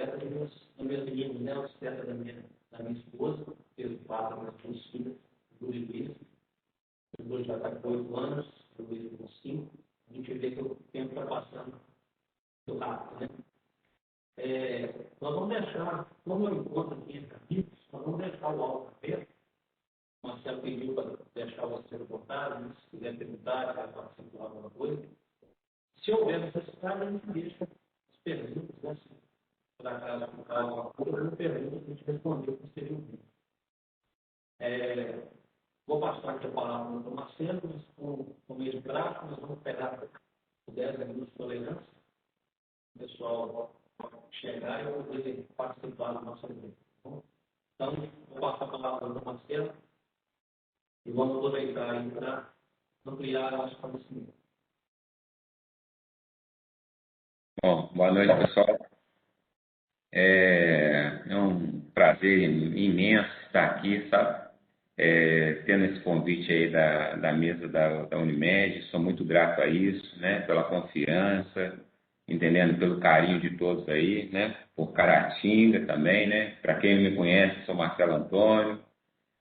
obstetra dos meus meninos, né? Obstetra da minha esposa, fez o parto das minhas filhas, duas filhas. O Luiz já está com 8 anos, o Luiz com 5. A gente vê que o tempo está passando muito rápido, né? Nós vamos deixar, como eu encontro aqui entre amigos, nós vamos deixar o áudio aberto. O Marcelo pediu para deixar você votar, né? Se quiser perguntar, quer participar alguma coisa. Se houver necessidade, a gente deixa as perguntas, né? Por acaso ficar alguma coisa, uma pergunta que a gente respondeu posteriormente. Vou passar aqui a palavra para o Marcelo, mas com meio de prática, nós vamos pegar 10 minutos de tolerância. O pessoal chegar e poder participar do nosso evento. Então, vou passar a palavra para o Marcelo e vamos aproveitar aí para ampliar nosso conhecimento. Bom, boa noite, pessoal. É um prazer imenso estar aqui, sabe? Tendo esse convite aí da mesa da Unimed. Sou muito grato a isso, né? Pela confiança, entendendo pelo carinho de todos aí, né? Por Caratinga também, né? Para quem não me conhece, sou Marcelo Antônio.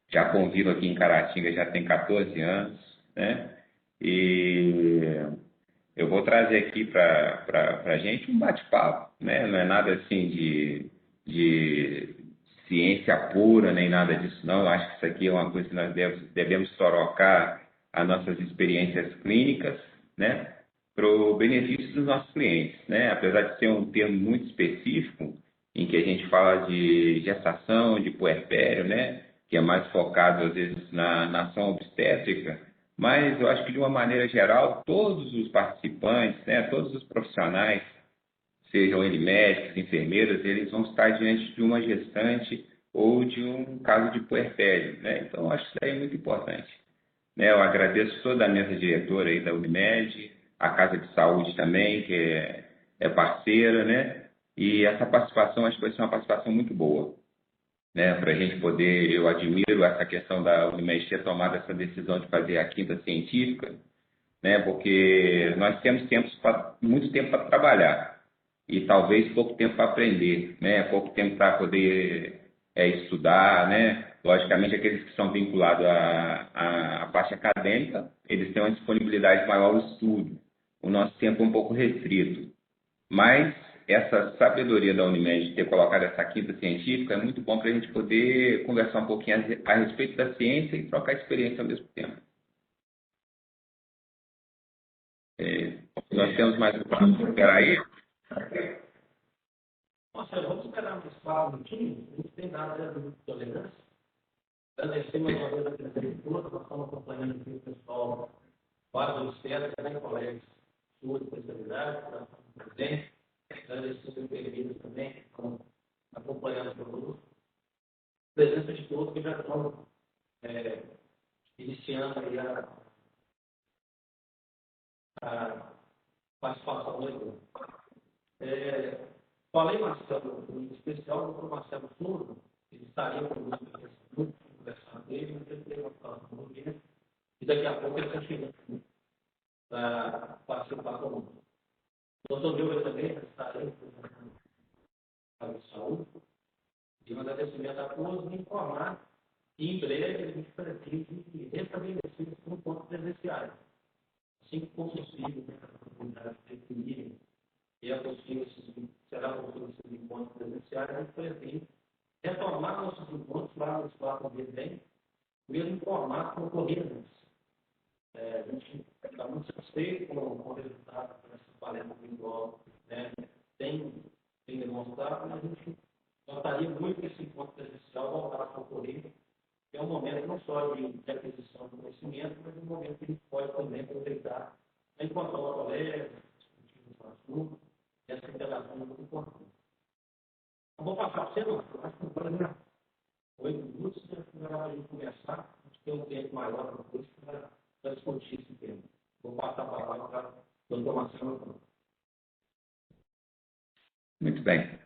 Já convivo aqui em Caratinga já tem 14 anos, né? E eu vou trazer aqui para a gente um bate-papo, né? Não é nada assim de ciência pura, nem nada disso, não. Eu acho que isso aqui é uma coisa que nós devemos trocar as nossas experiências clínicas, né? Para o benefício dos nossos clientes, né? Apesar de ser um termo muito específico, em que a gente fala de gestação, de puerpério, né? Que é mais focado, às vezes, na ação obstétrica, mas eu acho que, de uma maneira geral, todos os participantes, né? Todos os profissionais, sejam eles médicos, enfermeiras, eles vão estar diante de uma gestante ou de um caso de puerpério, né? Então, eu acho que isso aí é muito importante, né? Eu agradeço toda a mesa diretora aí da Unimed, a Casa de Saúde também, que é parceira, né? E essa participação, acho que vai ser uma participação muito boa, né? Para a gente poder, eu admiro essa questão da Unimed ter tomado essa decisão de fazer a quinta científica, né? Porque nós temos muito tempo para trabalhar e talvez pouco tempo para aprender, né? Pouco tempo para poder estudar, né? Logicamente, aqueles que são vinculados à parte acadêmica, eles têm uma disponibilidade maior ao estudo. O nosso tempo é um pouco restrito, mas essa sabedoria da Unimed de ter colocado essa quinta científica é muito bom para a gente poder conversar um pouquinho a respeito da ciência e trocar experiência ao mesmo tempo. Nós temos mais um prazo. Espera aí. Marcelo, vamos esperar mais 4 minutinhos. A gente tem dado de tolerância. Agradecer mais uma vez a presença toda. Nós estamos acompanhando aqui o pessoal, vários obstetras, né, colegas suas especialidades, para a presença. Agradecer os enfermeiros também, que estão acompanhando conosco. Presença de todos que já estão iniciando aí a participação do evento. Falei, Marcelo, em especial do Dr. Marcelo Souza, ele estaria conosco nesse grupo, conversando com ele, mas ele teve uma situação no dia, e daqui a pouco ele está chegando para participar conosco. O doutor Diogo também está aí, para a saúde, e um agradecimento a todos e informar que em breve a gente pretende restabelecer os encontros presenciais. Assim que for possível, né, as comunidades definirem e será possível esses encontros presenciais, a gente pretende retomar nossos encontros lá no espaço onde vem, mesmo formato como ocorria antes. A gente está muito satisfeito com o resultado dessa palestra virtual, né? Tem demonstrado, mas a gente gostaria muito que esse encontro presencial voltasse a ocorrer, que é um momento não só de aquisição do conhecimento, mas um momento que a gente pode também aproveitar para encontrar os colegas, discutir os assuntos, essa interação é muito importante. Eu vou passar para você, não, eu acho que agora 8 minutos, para a gente conversar, a gente tem um tempo maior depois para discutir esse tema. Vou passar a palavra para o Dr. Marcelo. Muito bem.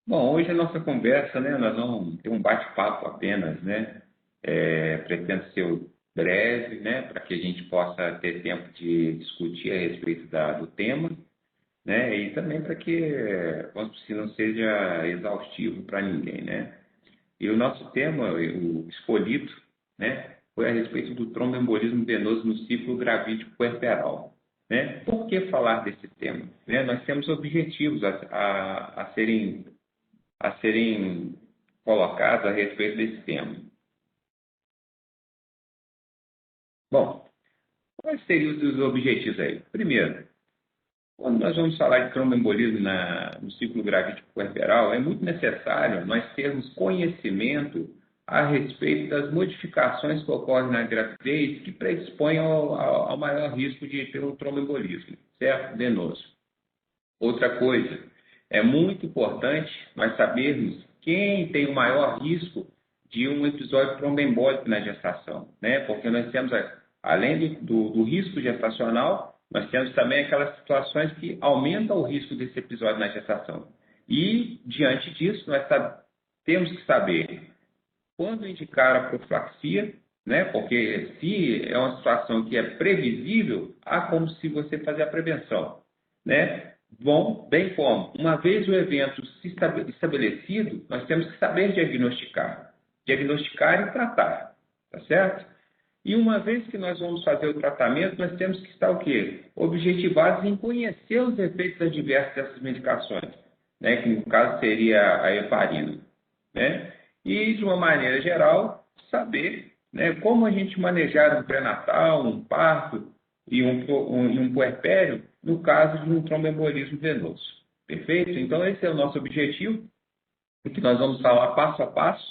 Bom, hoje a nossa conversa, né, nós vamos ter um bate-papo apenas, né? Pretendo ser breve, né, para que a gente possa ter tempo de discutir a respeito do tema, né? E também para que o não seja exaustivo para ninguém, né? E o nosso tema, o escolhido, né, foi a respeito do tromboembolismo venoso no ciclo gravídico puerperal. Né? Por que falar desse tema? Né? Nós temos objetivos a serem colocados a respeito desse tema. Bom, quais seriam os objetivos aí? Primeiro, quando nós vamos falar de tromboembolismo no ciclo gravídico puerperal, é muito necessário nós termos conhecimento a respeito das modificações que ocorrem na gravidez que predispõem ao maior risco de ter um tromboembolismo, certo? Venoso. Outra coisa, é muito importante nós sabermos quem tem o maior risco de um episódio tromboembólico na gestação, né? Porque nós temos, além do risco gestacional, nós temos também aquelas situações que aumentam o risco desse episódio na gestação. E, diante disso, nós temos que saber quando indicar a profilaxia, né? Porque se é uma situação que é previsível, há como se você fazer a prevenção, né? Bom, bem como, uma vez o evento estabelecido, nós temos que saber diagnosticar e tratar, tá certo? E uma vez que nós vamos fazer o tratamento, nós temos que estar o quê? Objetivados em conhecer os efeitos adversos dessas medicações, né? Que no caso seria a heparina, né? E, de uma maneira geral, saber, né, como a gente manejar um pré-natal, um parto e um puerpério no caso de um tromboembolismo venoso. Perfeito? Então, esse é o nosso objetivo, que nós vamos falar passo a passo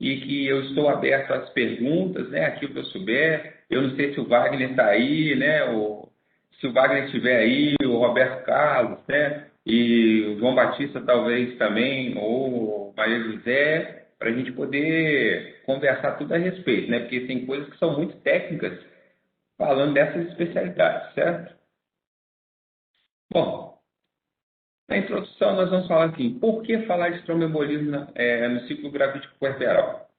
e que eu estou aberto às perguntas, né, aquilo que eu souber. Eu não sei se o Wagner está aí, né, ou se o Wagner estiver aí, o Roberto Carlos, né, e o João Batista talvez também, ou Maria José, para a gente poder conversar tudo a respeito, né, porque tem coisas que são muito técnicas falando dessas especialidades, certo? Bom, na introdução, nós vamos falar aqui, por que falar de tromboembolismo no ciclo gravídico puerperal?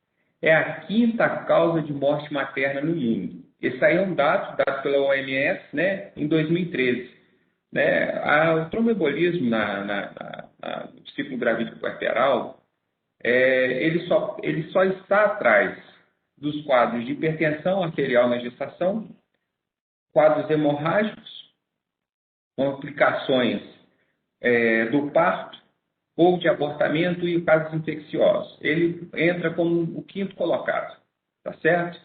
É a quinta causa de morte materna no mundo. Esse aí é um dado pela OMS, né, em 2013. Né? O tromboembolismo no ciclo gravídico puerperal, ele só está atrás dos quadros de hipertensão arterial na gestação, quadros hemorrágicos, complicações do parto ou de abortamento e casos infecciosos. Ele entra como o quinto colocado, tá certo?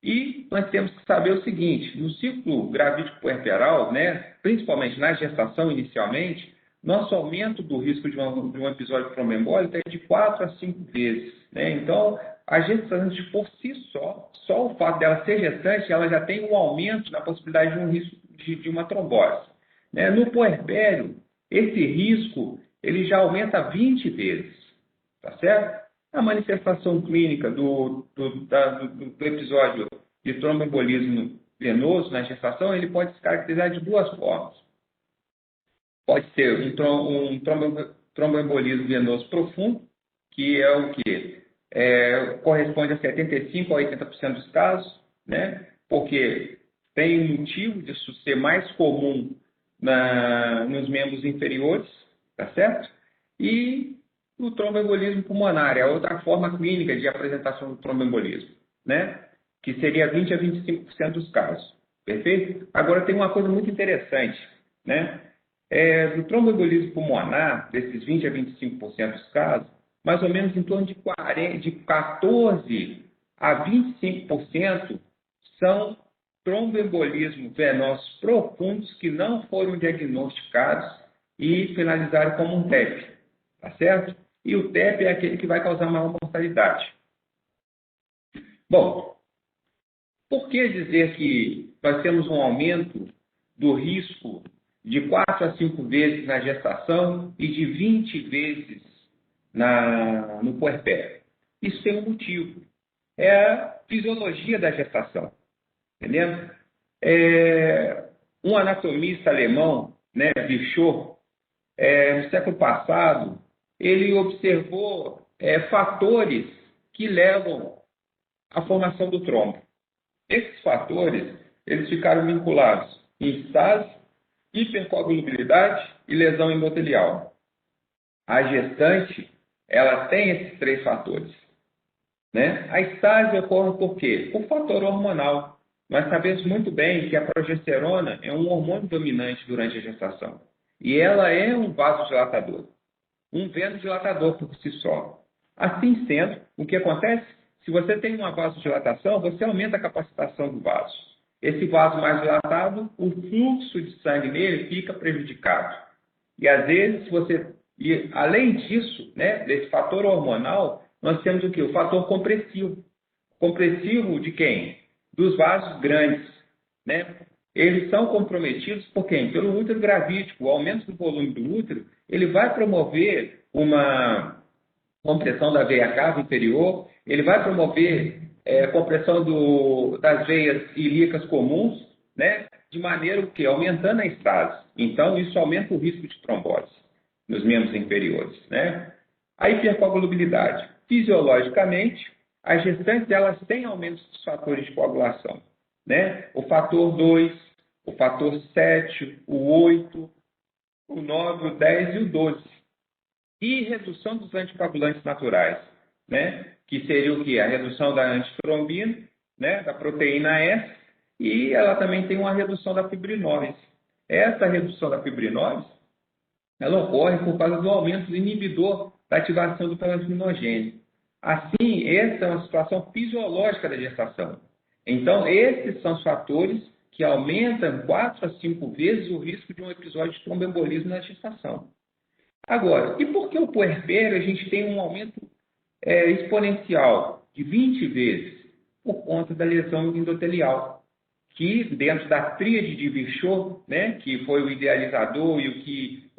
E nós temos que saber o seguinte, no ciclo gravídico puerperal, né, principalmente na gestação inicialmente, nosso aumento do risco de um episódio tromboembólico é de 4 a 5 vezes. Né? Então, a gestante por si só o fato dela ser gestante, ela já tem um aumento na possibilidade de um risco de uma trombose. Né? No puerpério, esse risco ele já aumenta 20 vezes, tá certo? A manifestação clínica do episódio de tromboembolismo venoso na gestação, ele pode se caracterizar de duas formas. Pode ser um tromboembolismo venoso profundo, que é o que corresponde a 75% a 80% dos casos, né? Porque tem motivo disso ser mais comum nos membros inferiores, tá certo? E o tromboembolismo pulmonar é a outra forma clínica de apresentação do tromboembolismo, né? Que seria 20 a 25% dos casos. Perfeito? Agora tem uma coisa muito interessante, né? Do tromboembolismo pulmonar, desses 20 a 25% dos casos, mais ou menos em torno de 14 a 25% são tromboembolismos venosos profundos que não foram diagnosticados e finalizaram como um TEP, tá certo? E o TEP é aquele que vai causar maior mortalidade. Bom, por que dizer que nós temos um aumento do risco de 4 a 5 vezes na gestação e de 20 vezes no puerpério? Isso tem um motivo. É a fisiologia da gestação. Entendeu? Um anatomista alemão, né, Virchow, no século passado, ele observou fatores que levam à formação do trombo. Esses fatores, eles ficaram vinculados em estase, hipercoagulabilidade e lesão endotelial. A gestante, ela tem esses 3 fatores, né? A estase ocorre por quê? Por fator hormonal. Nós sabemos muito bem que a progesterona é um hormônio dominante durante a gestação. E ela é um vasodilatador, um vasodilatador por si só. Assim sendo, o que acontece? Se você tem uma vasodilatação, você aumenta a capacitação do vaso. Esse vaso mais dilatado, o fluxo de sangue nele fica prejudicado. E às vezes E além disso, né, desse fator hormonal, nós temos o quê? O fator compressivo. Compressivo de quem? Dos vasos grandes, né? Eles são comprometidos por quem? Pelo útero gravídico. O aumento do volume do útero, ele vai promover uma compressão da veia cava inferior, ele vai promover compressão das veias ilíacas comuns, né? De maneira o quê? Aumentando a estase. Então, isso aumenta o risco de trombose nos membros inferiores, né? A hipercoagulabilidade. Fisiologicamente, as gestantes elas têm aumento dos fatores de coagulação, né? O fator 2, o fator 7, o 8, o 9, o 10 e o 12. E redução dos anticoagulantes naturais, né? Que seria o quê? A redução da antitrombina, né? Da proteína S, e ela também tem uma redução da fibrinólise. Essa redução da fibrinólise, ela ocorre por causa do aumento do inibidor da ativação do plasminogênio. Assim, essa é uma situação fisiológica da gestação. Então, esses são os fatores que aumentam 4 a 5 vezes o risco de um episódio de tromboembolismo na gestação. Agora, e por que o puerpério a gente tem um aumento exponencial de 20 vezes? Por conta da lesão endotelial, que dentro da tríade de Virchow, né, que foi o idealizador e o que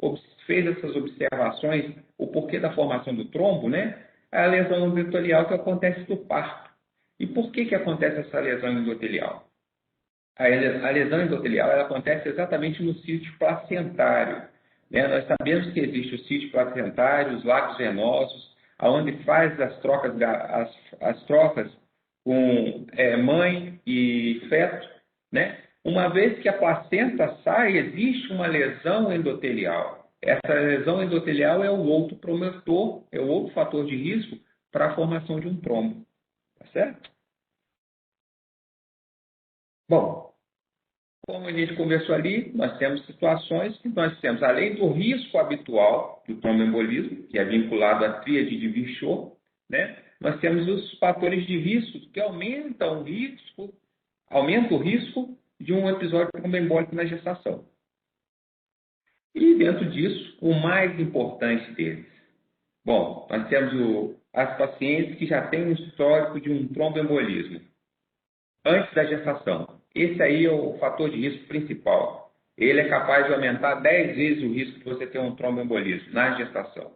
fez essas observações, o porquê da formação do trombo, né, a lesão endotelial que acontece no parto. E por que acontece essa lesão endotelial? A lesão endotelial ela acontece exatamente no sítio placentário. Né? Nós sabemos que existe o sítio placentário, os lagos venosos, onde faz as trocas com mãe e feto. Né? Uma vez que a placenta sai, existe uma lesão endotelial. Essa lesão endotelial é o outro promotor, é o outro fator de risco para a formação de um trombo. Tá certo? Bom, como a gente conversou ali, nós temos situações que nós temos, além do risco habitual do tromboembolismo, que é vinculado à tríade de Virchow, né? Nós temos os fatores de risco que aumentam o risco de um episódio tromboembólico na gestação. E dentro disso, o mais importante deles. Bom, nós temos as pacientes que já têm um histórico de um tromboembolismo antes da gestação. Esse aí é o fator de risco principal. Ele é capaz de aumentar 10 vezes o risco de você ter um tromboembolismo na gestação.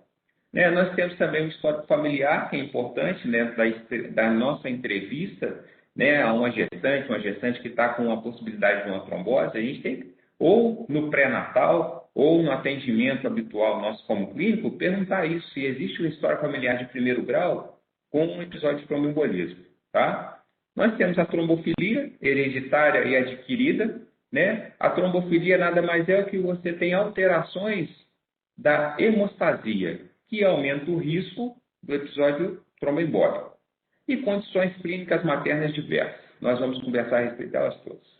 Né? Nós temos também um histórico familiar, que é importante, né, da nossa entrevista, né, a uma gestante que está com a possibilidade de uma trombose. A gente tem, ou no pré-natal, ou no atendimento habitual nosso como clínico, perguntar isso, se existe um histórico familiar de primeiro grau com um episódio de tromboembolismo. Tá? Nós temos a trombofilia hereditária e adquirida. Né? A trombofilia nada mais é que você tem alterações da hemostasia, que aumenta o risco do episódio tromboembólico. E condições clínicas maternas diversas. Nós vamos conversar a respeito delas todas.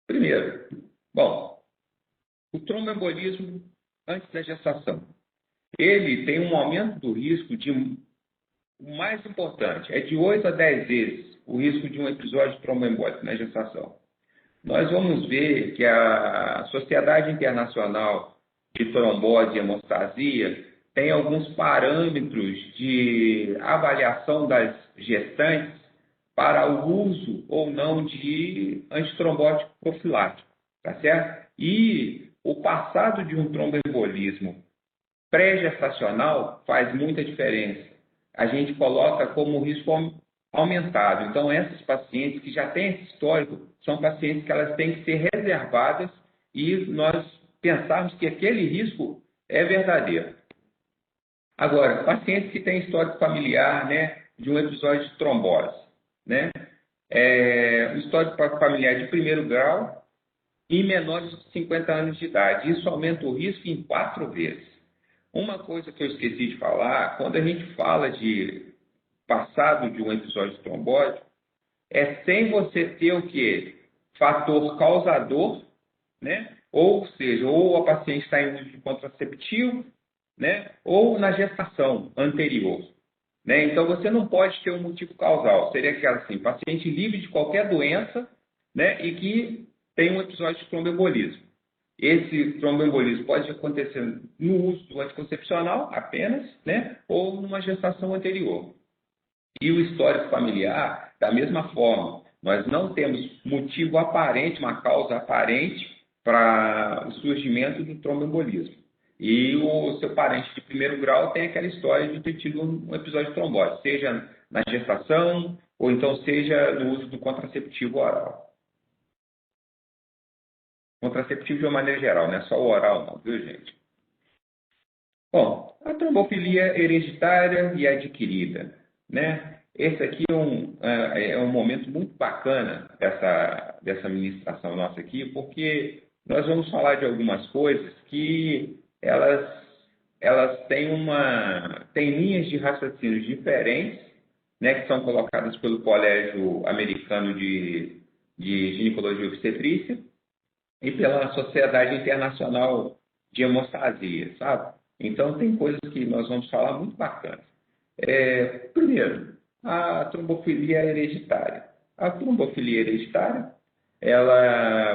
Primeiro, bom, o tromboembolismo antes da gestação. Ele tem um aumento do risco de... O mais importante é de 8 a 10 vezes o risco de um episódio tromboembólico na gestação. Nós vamos ver que a Sociedade Internacional de Trombose e Hemostasia tem alguns parâmetros de avaliação das gestantes para o uso ou não de antitrombótico profilático, tá certo? E o passado de um tromboembolismo pré-gestacional faz muita diferença. A gente coloca como risco aumentado. Então, essas pacientes que já têm esse histórico são pacientes que elas têm que ser reservadas e nós pensarmos que aquele risco é verdadeiro. Agora, pacientes que têm histórico familiar, né, de um episódio de trombose, né, o histórico familiar de primeiro grau, em menores de 50 anos de idade. Isso aumenta o risco em 4 vezes. Uma coisa que eu esqueci de falar, quando a gente fala de passado de um episódio trombótico, é sem você ter o quê? Fator causador, né? Ou seja, ou a paciente está em uso de contraceptivo, né? Ou na gestação anterior. Né? Então, você não pode ter um motivo causal. Seria aquela assim, paciente livre de qualquer doença, né? E que tem um episódio de tromboembolismo. Esse tromboembolismo pode acontecer no uso do anticoncepcional apenas, né? Ou numa gestação anterior. E o histórico familiar, da mesma forma, nós não temos motivo aparente, uma causa aparente para o surgimento do tromboembolismo. E o seu parente de primeiro grau tem aquela história de ter tido um episódio de trombose, seja na gestação ou então seja no uso do contraceptivo oral. Contraceptivo de uma maneira geral, não é só o oral não, viu gente? Bom, a trombofilia hereditária e adquirida, né? Esse aqui é um momento muito bacana dessa ministração nossa aqui, porque nós vamos falar de algumas coisas que elas têm linhas de raciocínio diferentes, né, que são colocadas pelo Colégio Americano de Ginecologia e Obstetrícia e pela Sociedade Internacional de Hemostasia, sabe? Então, tem coisas que nós vamos falar muito bacanas. Primeiro, a trombofilia hereditária. A trombofilia hereditária,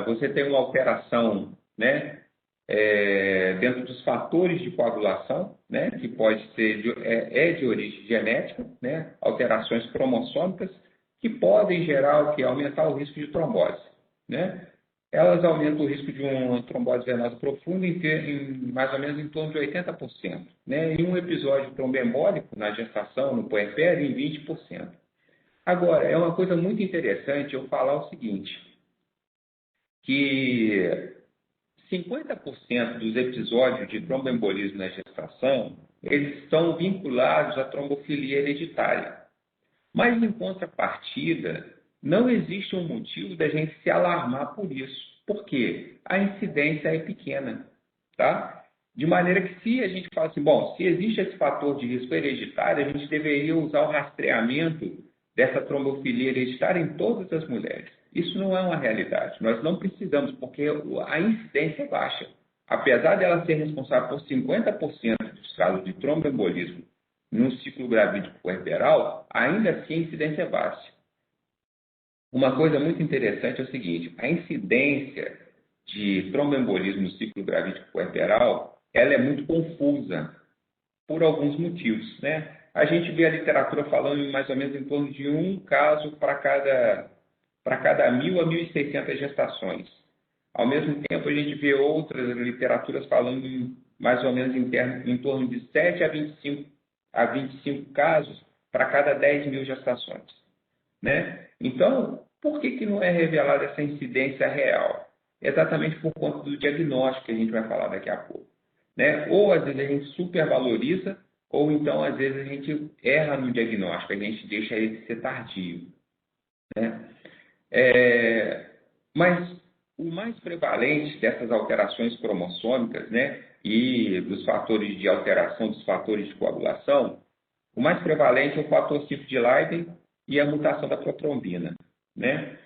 você tem uma alteração, né, dentro dos fatores de coagulação, né, que pode ser de origem genética, né, alterações cromossômicas, que podem gerar aumentar o risco de trombose, né? Elas aumentam o risco de uma trombose venosa profunda em mais ou menos em torno de 80%, né? Em um episódio tromboembólico, na gestação, no puerpério, em 20%. Agora, é uma coisa muito interessante eu falar o seguinte, que 50% dos episódios de tromboembolismo na gestação, eles estão vinculados à trombofilia hereditária. Mas, em contrapartida, não existe um motivo da gente se alarmar por isso. Por quê? A incidência é pequena, tá? De maneira que se a gente fala assim, bom, se existe esse fator de risco hereditário, a gente deveria usar o rastreamento dessa trombofilia hereditária em todas as mulheres. Isso não é uma realidade. Nós não precisamos, porque a incidência é baixa. Apesar dela ser responsável por 50% dos casos de tromboembolismo no ciclo gravídico puerperal, ainda assim a incidência é baixa. Uma coisa muito interessante é o seguinte, a incidência de tromboembolismo no ciclo gravídico puerperal, ela é muito confusa por alguns motivos, né? A gente vê a literatura falando em mais ou menos em torno de um caso para cada 1.000 a 1.600 gestações. Ao mesmo tempo, a gente vê outras literaturas falando mais ou menos em torno de 7 a 25 casos para cada 10.000 gestações, né? Então, por que não é revelada essa incidência real? Exatamente por conta do diagnóstico que a gente vai falar daqui a pouco, né? Ou às vezes a gente supervaloriza, ou então às vezes a gente erra no diagnóstico, a gente deixa ele ser tardio, né? Mas o mais prevalente dessas alterações cromossômicas, né, e dos fatores de alteração dos fatores de coagulação, o mais prevalente é o fator 5 de Leiden e a mutação da protrombina, né?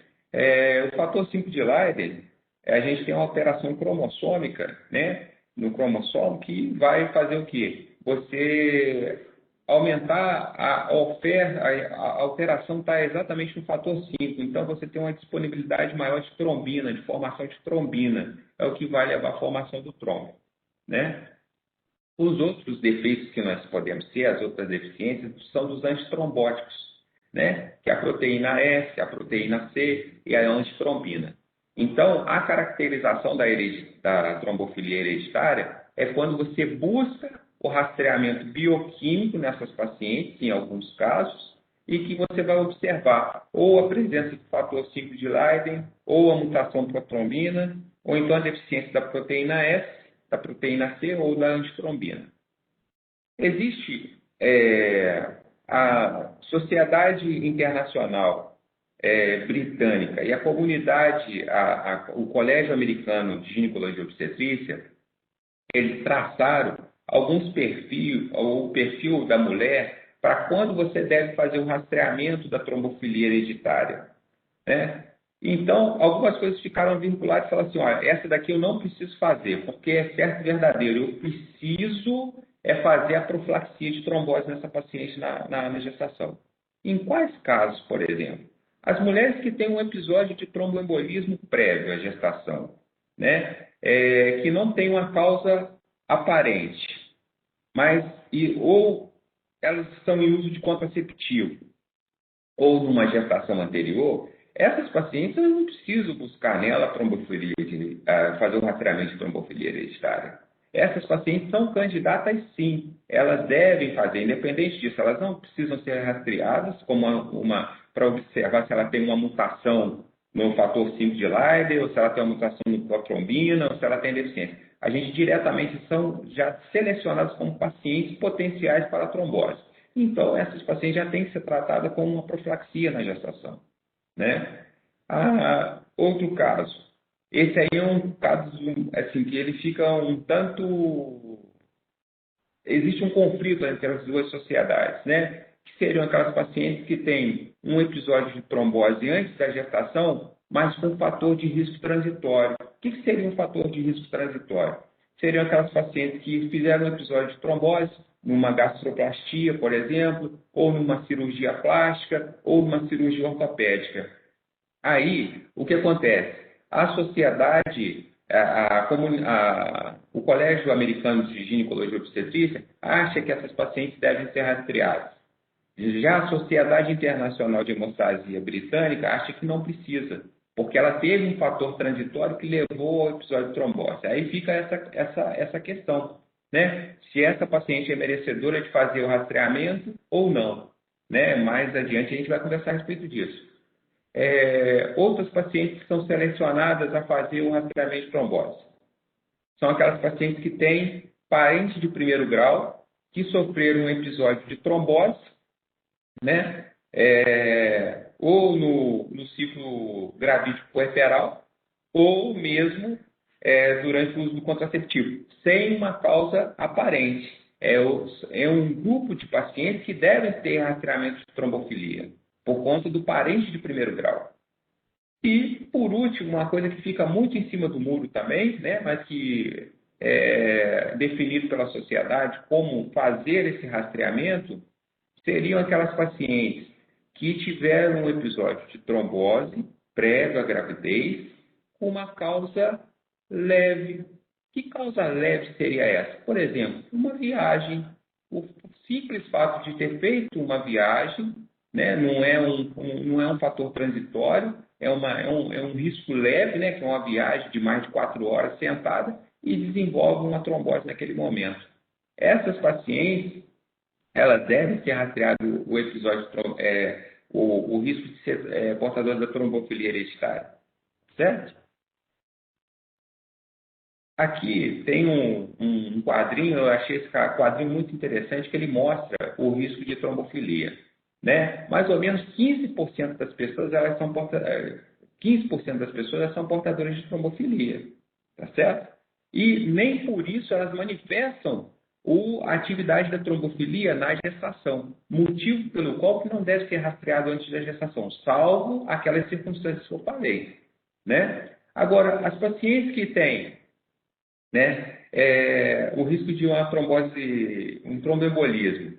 O fator 5 de Leiden, a gente tem uma alteração cromossômica, né, no cromossomo que vai fazer o quê? Você aumentar a oferta, a alteração está exatamente no fator 5. Então, você tem uma disponibilidade maior de trombina, de formação de trombina. É o que vai levar à formação do trombo, né? Os outros defeitos que nós podemos ter, as outras deficiências, são dos antitrombóticos, né? Que é a proteína S, a proteína C e a antitrombina. Então, a caracterização da trombofilia hereditária é quando você busca o rastreamento bioquímico nessas pacientes, em alguns casos, e que você vai observar ou a presença do fator 5 de Leiden, ou a mutação protrombina, ou então a deficiência da proteína S, da proteína C ou da antitrombina. Existe a Sociedade Internacional britânica e a comunidade, o Colégio Americano de Ginecologia e Obstetrícia, eles traçaram alguns perfis, ou o perfil da mulher, para quando você deve fazer o rastreamento da trombofilia hereditária, né? Então, algumas coisas ficaram vinculadas e falaram assim, olha, essa daqui eu não preciso fazer, porque é certo e verdadeiro, eu preciso fazer a profilaxia de trombose nessa paciente na gestação. Em quais casos, por exemplo? As mulheres que têm um episódio de tromboembolismo prévio à gestação, né? Que não tem uma causa aparente, ou elas estão em uso de contraceptivo, ou numa gestação anterior, essas pacientes eu não preciso buscar nela trombofilia, fazer um rastreamento de trombofilia hereditária. Essas pacientes são candidatas sim, elas devem fazer, independente disso, elas não precisam ser rastreadas para observar se ela tem uma mutação no fator 5 de Leiden, ou se ela tem uma mutação no protrombina, ou se ela tem deficiência. A gente diretamente são já selecionados como pacientes potenciais para a trombose. Então, essas pacientes já têm que ser tratadas com uma profilaxia na gestação, né? Outro caso. Esse aí é um caso assim, que ele fica um tanto... Existe um conflito entre as duas sociedades, né? Que seriam aquelas pacientes que têm um episódio de trombose antes da gestação, mas com fator de risco transitório. O que seria um fator de risco transitório? Seriam aquelas pacientes que fizeram um episódio de trombose, numa gastroplastia, por exemplo, ou numa cirurgia plástica, ou numa cirurgia ortopédica. Aí, o que acontece? A sociedade, o Colégio Americano de Ginecologia e Obstetrícia acha que essas pacientes devem ser rastreadas. Já a Sociedade Internacional de Hemostasia Britânica acha que não precisa, porque ela teve um fator transitório que levou ao episódio de trombose. Aí fica essa questão, né? Se essa paciente é merecedora de fazer o rastreamento ou não, né? Mais adiante a gente vai conversar a respeito disso. Outras pacientes que são selecionadas a fazer um rastreamento de trombose. São aquelas pacientes que têm parentes de primeiro grau que sofreram um episódio de trombose, né? Ou no ciclo gravídico puerperal, ou mesmo durante o uso do contraceptivo, sem uma causa aparente. É um grupo de pacientes que devem ter rastreamento de trombofilia, por conta do parente de primeiro grau. E, por último, uma coisa que fica muito em cima do muro também, né, mas que é definido pela sociedade como fazer esse rastreamento, seriam aquelas pacientes que tiveram um episódio de trombose prévio à gravidez com uma causa leve. Que causa leve seria essa? Por exemplo, uma viagem. O simples fato de ter feito uma viagem, né, não é um fator transitório, é um risco leve, né, que é uma viagem de mais de 4 horas sentada e desenvolve uma trombose naquele momento. Essas pacientes, elas devem ser rastreadas o episódio, o risco de ser portador da trombofilia hereditária, certo? Aqui tem um quadrinho, eu achei esse quadrinho muito interessante, que ele mostra o risco de trombofilia, né? Mais ou menos 15% das pessoas, 15% das pessoas elas são portadoras de trombofilia, tá certo? E nem por isso elas manifestam a atividade da trombofilia na gestação, motivo pelo qual que não deve ser rastreado antes da gestação, salvo aquelas circunstâncias que eu falei, né? Agora, as pacientes que têm, né, o risco de uma trombose, um tromboembolismo,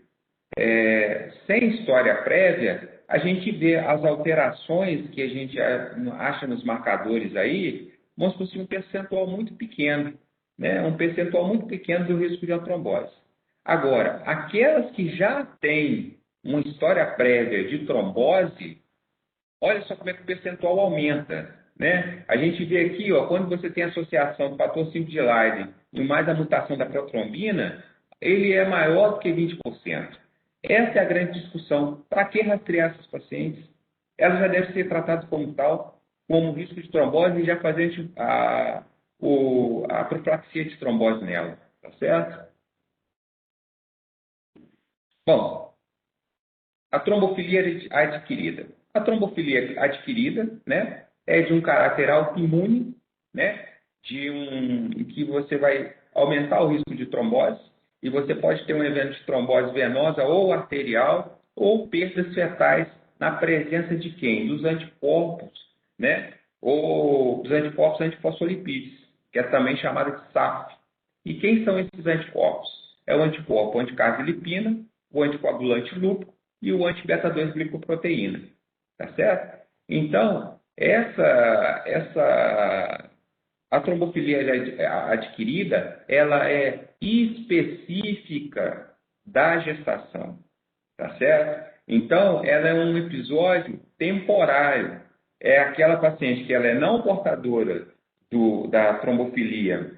sem história prévia, a gente vê as alterações que a gente acha nos marcadores aí, mostram um percentual muito pequeno, né, um percentual muito pequeno do risco de uma trombose. Agora, aquelas que já têm uma história prévia de trombose, olha só como é que o percentual aumenta, né? A gente vê aqui, ó, quando você tem associação do fator 5 de Leiden e mais a mutação da protrombina, ele é maior do que 20%. Essa é a grande discussão. Para que rastrear essas pacientes? Elas já devem ser tratadas como tal, como risco de trombose e já fazer a profilaxia de trombose nela, tá certo? Bom, a trombofilia adquirida. A trombofilia adquirida, né, é de um caráter autoimune, né, que você vai aumentar o risco de trombose, e você pode ter um evento de trombose venosa ou arterial, ou perdas fetais na presença de quem? Dos anticorpos, né, ou dos anticorpos antifosfolipídios, que é também chamada de SAF. E quem são esses anticorpos? É o anticorpo anticardiolipina, o anticoagulante lúpico e o anti-beta-2-glicoproteína. Tá certo? Então, a trombofilia adquirida, ela é específica da gestação. Tá certo? Então, ela é um episódio temporário. É aquela paciente que ela é não portadora da trombofilia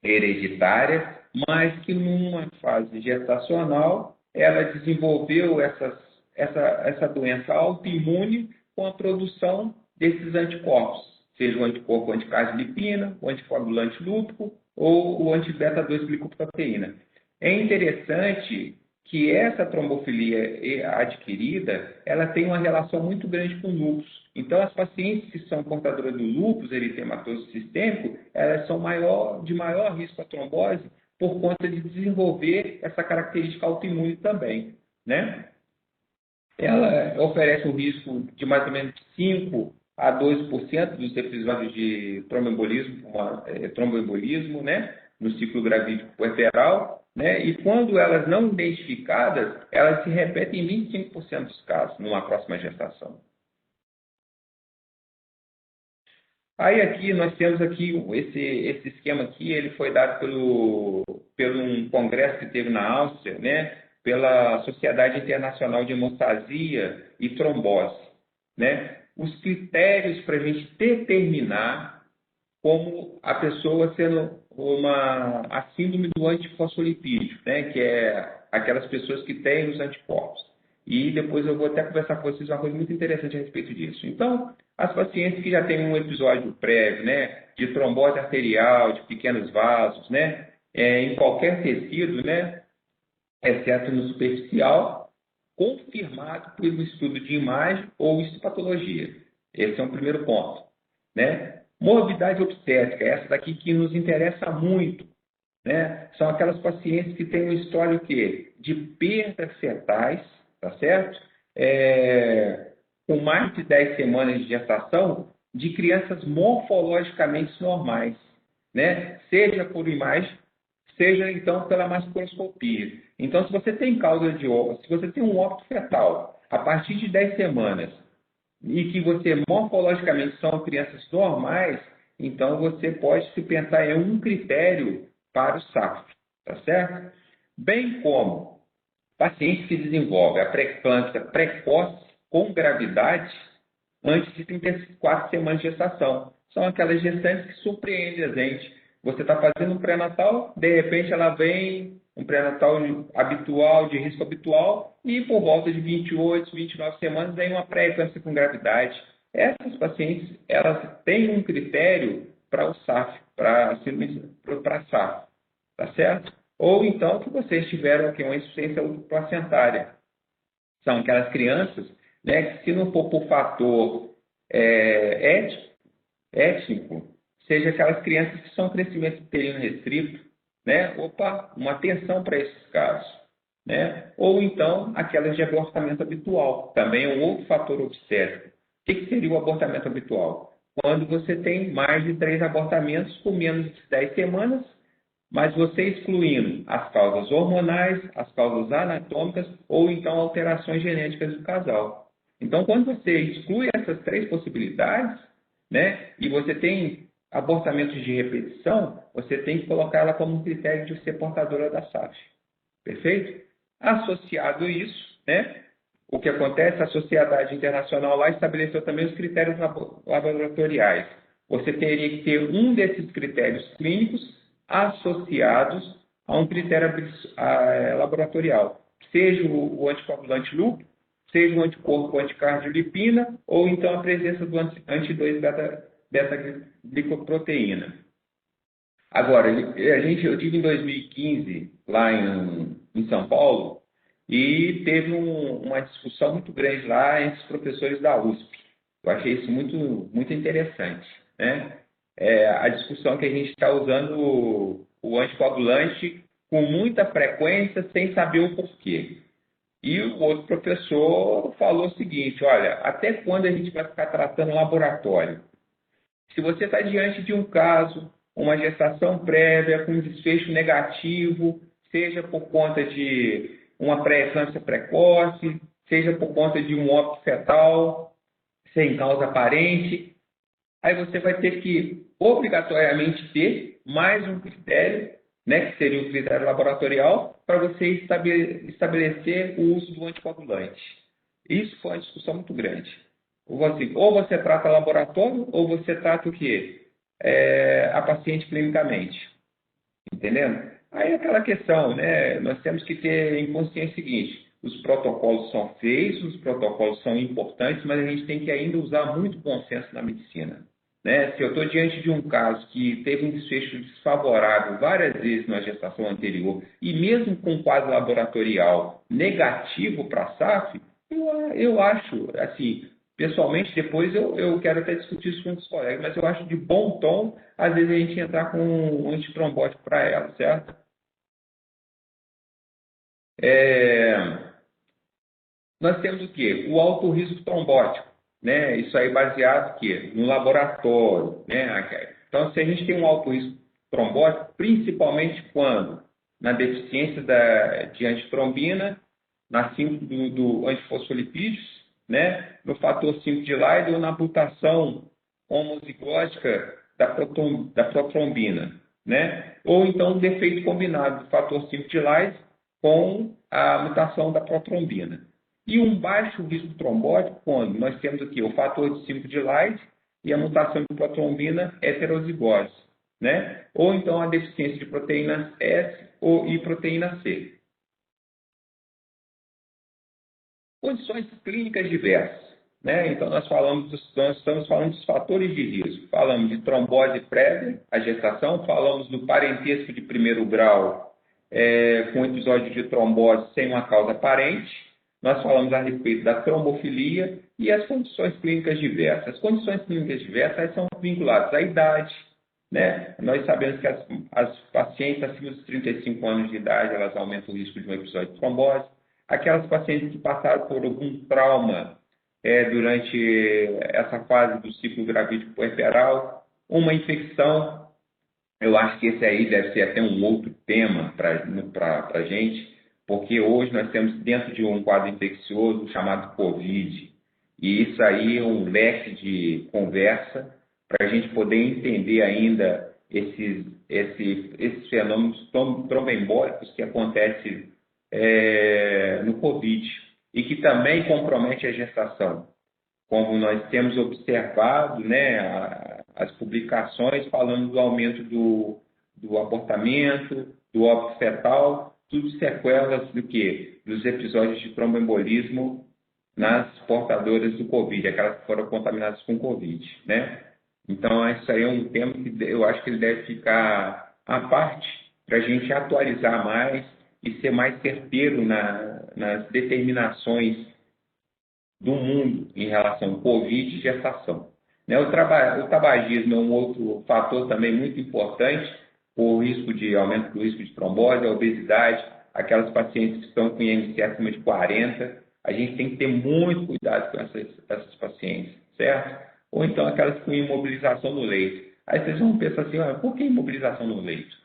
hereditária, mas que numa fase gestacional ela desenvolveu essa doença autoimune com a produção desses anticorpos, seja o anticorpo anticardiolipina, o anticoagulante lúpico ou o anti-beta-2-glicoproteína. É interessante que essa trombofilia adquirida, ela tem uma relação muito grande com o lúpus. Então, as pacientes que são portadoras do lúpus eritematoso sistêmico, elas são de maior risco à trombose por conta de desenvolver essa característica autoimune também, né? Ela oferece um risco de mais ou menos 5 a 12% dos episódios de tromboembolismo, né? No ciclo gravídico puerperal, né? E quando elas não identificadas, elas se repetem em 25% dos casos numa próxima gestação. Aí aqui nós temos aqui esse esquema aqui, ele foi dado pelo um congresso que teve na Áustria, né? Pela Sociedade Internacional de Hemostasia e Trombose, né? Os critérios para a gente determinar como a pessoa sendo a síndrome do antifosfolipídio, né? Que é aquelas pessoas que têm os anticorpos. E depois eu vou até conversar com vocês uma coisa muito interessante a respeito disso. Então, as pacientes que já têm um episódio prévio, né? De trombose arterial, de pequenos vasos, né? Em qualquer tecido, né? Exceto no superficial, confirmado por um estudo de imagem ou histopatologia. Esse é um primeiro ponto, né? Morbidade obstétrica, essa daqui que nos interessa muito, né? São aquelas pacientes que têm um histórico de perdas fetais, tá certo? Com mais de 10 semanas de gestação, de crianças morfologicamente normais, né? Seja por imagem, seja então pela mastoscopia. Então, se você tem causa de óbito, se você tem um óbito fetal a partir de 10 semanas e que você morfologicamente são crianças normais, então você pode se pensar em um critério para o SAF, tá certo? Bem como pacientes que desenvolvem a pré-eclâmpsia precoce com gravidade antes de 34 semanas de gestação. São aquelas gestantes que surpreendem a gente. Você está fazendo um pré-natal, de repente ela vem, um pré-natal habitual, de risco habitual, e por volta de 28, 29 semanas vem uma pré-eclâmpsia com gravidade. Essas pacientes, elas têm um critério para o SAF, para SAF, tá certo? Ou então que vocês tiveram aqui uma insuficiência placentária. São aquelas crianças, né, que se não for por fator étnico, seja aquelas crianças que são crescimento uterino restrito, né? Opa, uma atenção para esses casos, né? Ou então aquelas de abortamento habitual, também é um outro fator obstétrico. O que seria o abortamento habitual? Quando você tem mais de 3 abortamentos com menos de 10 semanas, mas você excluindo as causas hormonais, as causas anatômicas ou então alterações genéticas do casal. Então, quando você exclui essas 3 possibilidades, né, e você tem abortamentos de repetição, você tem que colocar ela como um critério de ser portadora da SAF. Perfeito? Associado a isso, né, o que acontece, a Sociedade Internacional lá estabeleceu também os critérios laboratoriais. Você teria que ter um desses critérios clínicos associados a um critério laboratorial, seja o anticoagulante lúpico, seja o anticorpo anticardiolipina, ou então a presença do anti-2-beta-glicoproteína. Agora, eu tive em 2015, lá em São Paulo, e teve uma discussão muito grande lá entre os professores da USP. Eu achei isso muito interessante, né? A discussão que a gente está usando o anticoagulante com muita frequência sem saber o porquê. E o outro professor falou o seguinte: olha, até quando a gente vai ficar tratando laboratório? Se você está diante de um caso, uma gestação prévia com desfecho negativo, seja por conta de uma pré-eclâmpsia precoce, seja por conta de um óbito fetal sem causa aparente, aí você vai ter que obrigatoriamente ter mais um critério, né, que seria um critério laboratorial, para você estabelecer o uso do anticoagulante. Isso foi uma discussão muito grande. Ou você trata laboratório, ou você trata o quê? A paciente clinicamente. Entendendo? Aí é aquela questão, né? Nós temos que ter em consciência o seguinte: os protocolos são feitos, os protocolos são importantes, mas a gente tem que ainda usar muito bom senso na medicina. Né? Se eu estou diante de um caso que teve um desfecho desfavorável várias vezes na gestação anterior, e mesmo com quadro laboratorial negativo para a SAF, eu acho, assim, pessoalmente, depois eu quero até discutir isso com os colegas, mas eu acho de bom tom, às vezes, a gente entrar com um antitrombótico para ela, certo? É, Nós temos o quê? O alto risco trombótico, né? Isso aí baseado o quê? No laboratório, né? Então, se a gente tem um alto risco trombótico, principalmente quando? Na deficiência de antitrombina, na síntese do antifosfolipídios, né? No fator 5 de Leiden ou na mutação homozigótica da protrombina, né? Ou então um defeito combinado do fator 5 de Leiden com a mutação da protrombina. E um baixo risco trombótico, quando nós temos aqui o fator de 5 de Leiden e a mutação de protrombina heterozigose, né? Ou então a deficiência de proteína S e proteína C. Condições clínicas diversas, né? Então nós estamos falando dos fatores de risco. Falamos de trombose prévia à gestação, falamos do parentesco de primeiro grau com episódio de trombose sem uma causa aparente. Nós falamos a respeito da trombofilia e as condições clínicas diversas. As condições clínicas diversas são vinculadas à idade, né? Nós sabemos que as pacientes acima dos 35 anos de idade, elas aumentam o risco de um episódio de trombose. Aquelas pacientes que passaram por algum trauma durante essa fase do ciclo gravídico puerperal, uma infecção. Eu acho que esse aí deve ser até um outro tema para a gente, porque hoje nós temos dentro de um quadro infeccioso chamado Covid, e isso aí é um leque de conversa para a gente poder entender ainda esses fenômenos tromboembólicos que acontecem no Covid e que também compromete a gestação, como nós temos observado, né, as publicações falando do aumento do abortamento, do óbito fetal, tudo sequelas do quê? Dos episódios de tromboembolismo nas portadoras do Covid, aquelas que foram contaminadas com Covid, né? Então, isso aí é um tema que eu acho que ele deve ficar à parte para a gente atualizar mais e ser mais certeiro nas determinações do mundo em relação ao Covid e gestação. Né? O tabagismo é um outro fator também muito importante, o risco de aumento do risco de trombose, a obesidade, aquelas pacientes que estão com IMC acima de 40, a gente tem que ter muito cuidado com essas pacientes, certo? Ou então aquelas com imobilização no leito. Aí vocês vão pensar assim, por que imobilização no leito?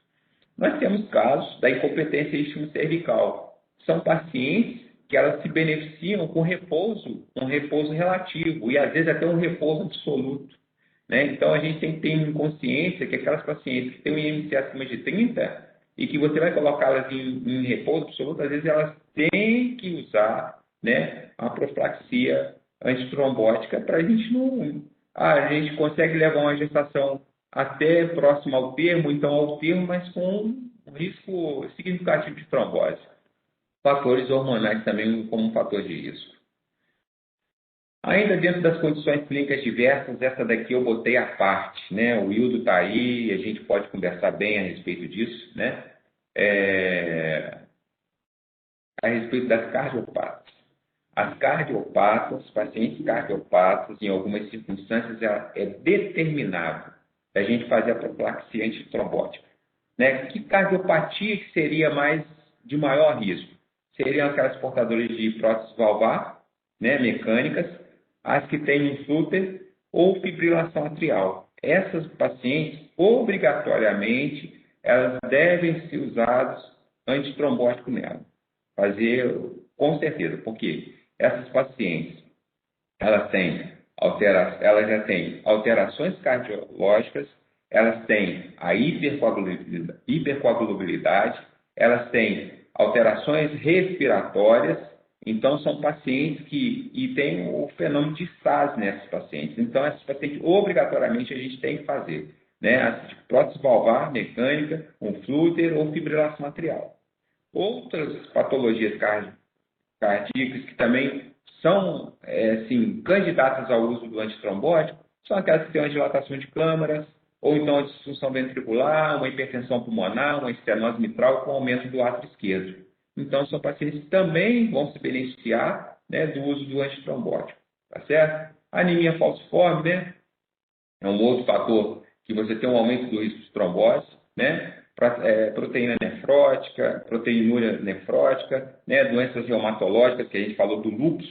Nós temos casos da incompetência cervical. São pacientes que elas se beneficiam com repouso, um repouso relativo e às vezes até um repouso absoluto. Né? Então a gente tem que ter em consciência que aquelas pacientes que têm um IMC acima de 30 e que você vai colocá-las em repouso absoluto, às vezes elas têm que usar, né, a profilaxia antitrombótica para a gente não... a gente consegue levar uma gestação até próximo ao termo, então ao termo, mas com um risco significativo de trombose. Fatores hormonais também como um fator de risco. Ainda dentro das condições clínicas diversas, essa daqui eu botei à parte, né? O Hildo está aí, a gente pode conversar bem a respeito disso, né? a respeito das cardiopatas. As cardiopatas, pacientes cardiopatas, em algumas circunstâncias, é determinável a gente fazer a profilaxia antitrombótica. Né? Que cardiopatia que seria de maior risco? Seriam aquelas portadoras de prótese valvar, né, mecânicas, as que têm um flúter ou fibrilação atrial. Essas pacientes, obrigatoriamente, elas devem ser usadas antitrombótico nela. Fazer, com certeza, porque essas pacientes, elas já têm alterações cardiológicas, elas têm a hipercoagulabilidade, elas têm alterações respiratórias, então são pacientes e tem o fenômeno de SAS nessas pacientes. Então, essas pacientes, obrigatoriamente, a gente tem que fazer, né? As de prótese valvar mecânica, um flúter ou fibrilação atrial. Outras patologias cardíacas que também são candidatas ao uso do antitrombótico são aquelas que têm uma dilatação de câmaras, ou então a disfunção ventricular, uma hipertensão pulmonar, uma estenose mitral com aumento do átrio esquerdo. Então, são pacientes que também vão se beneficiar, né, do uso do antitrombótico, tá certo? A anemia falciforme, né, é um outro fator que você tem um aumento do risco de trombose, né? Proteína nefrótica, proteinúria nefrótica, né? Doenças reumatológicas, que a gente falou do lúpus,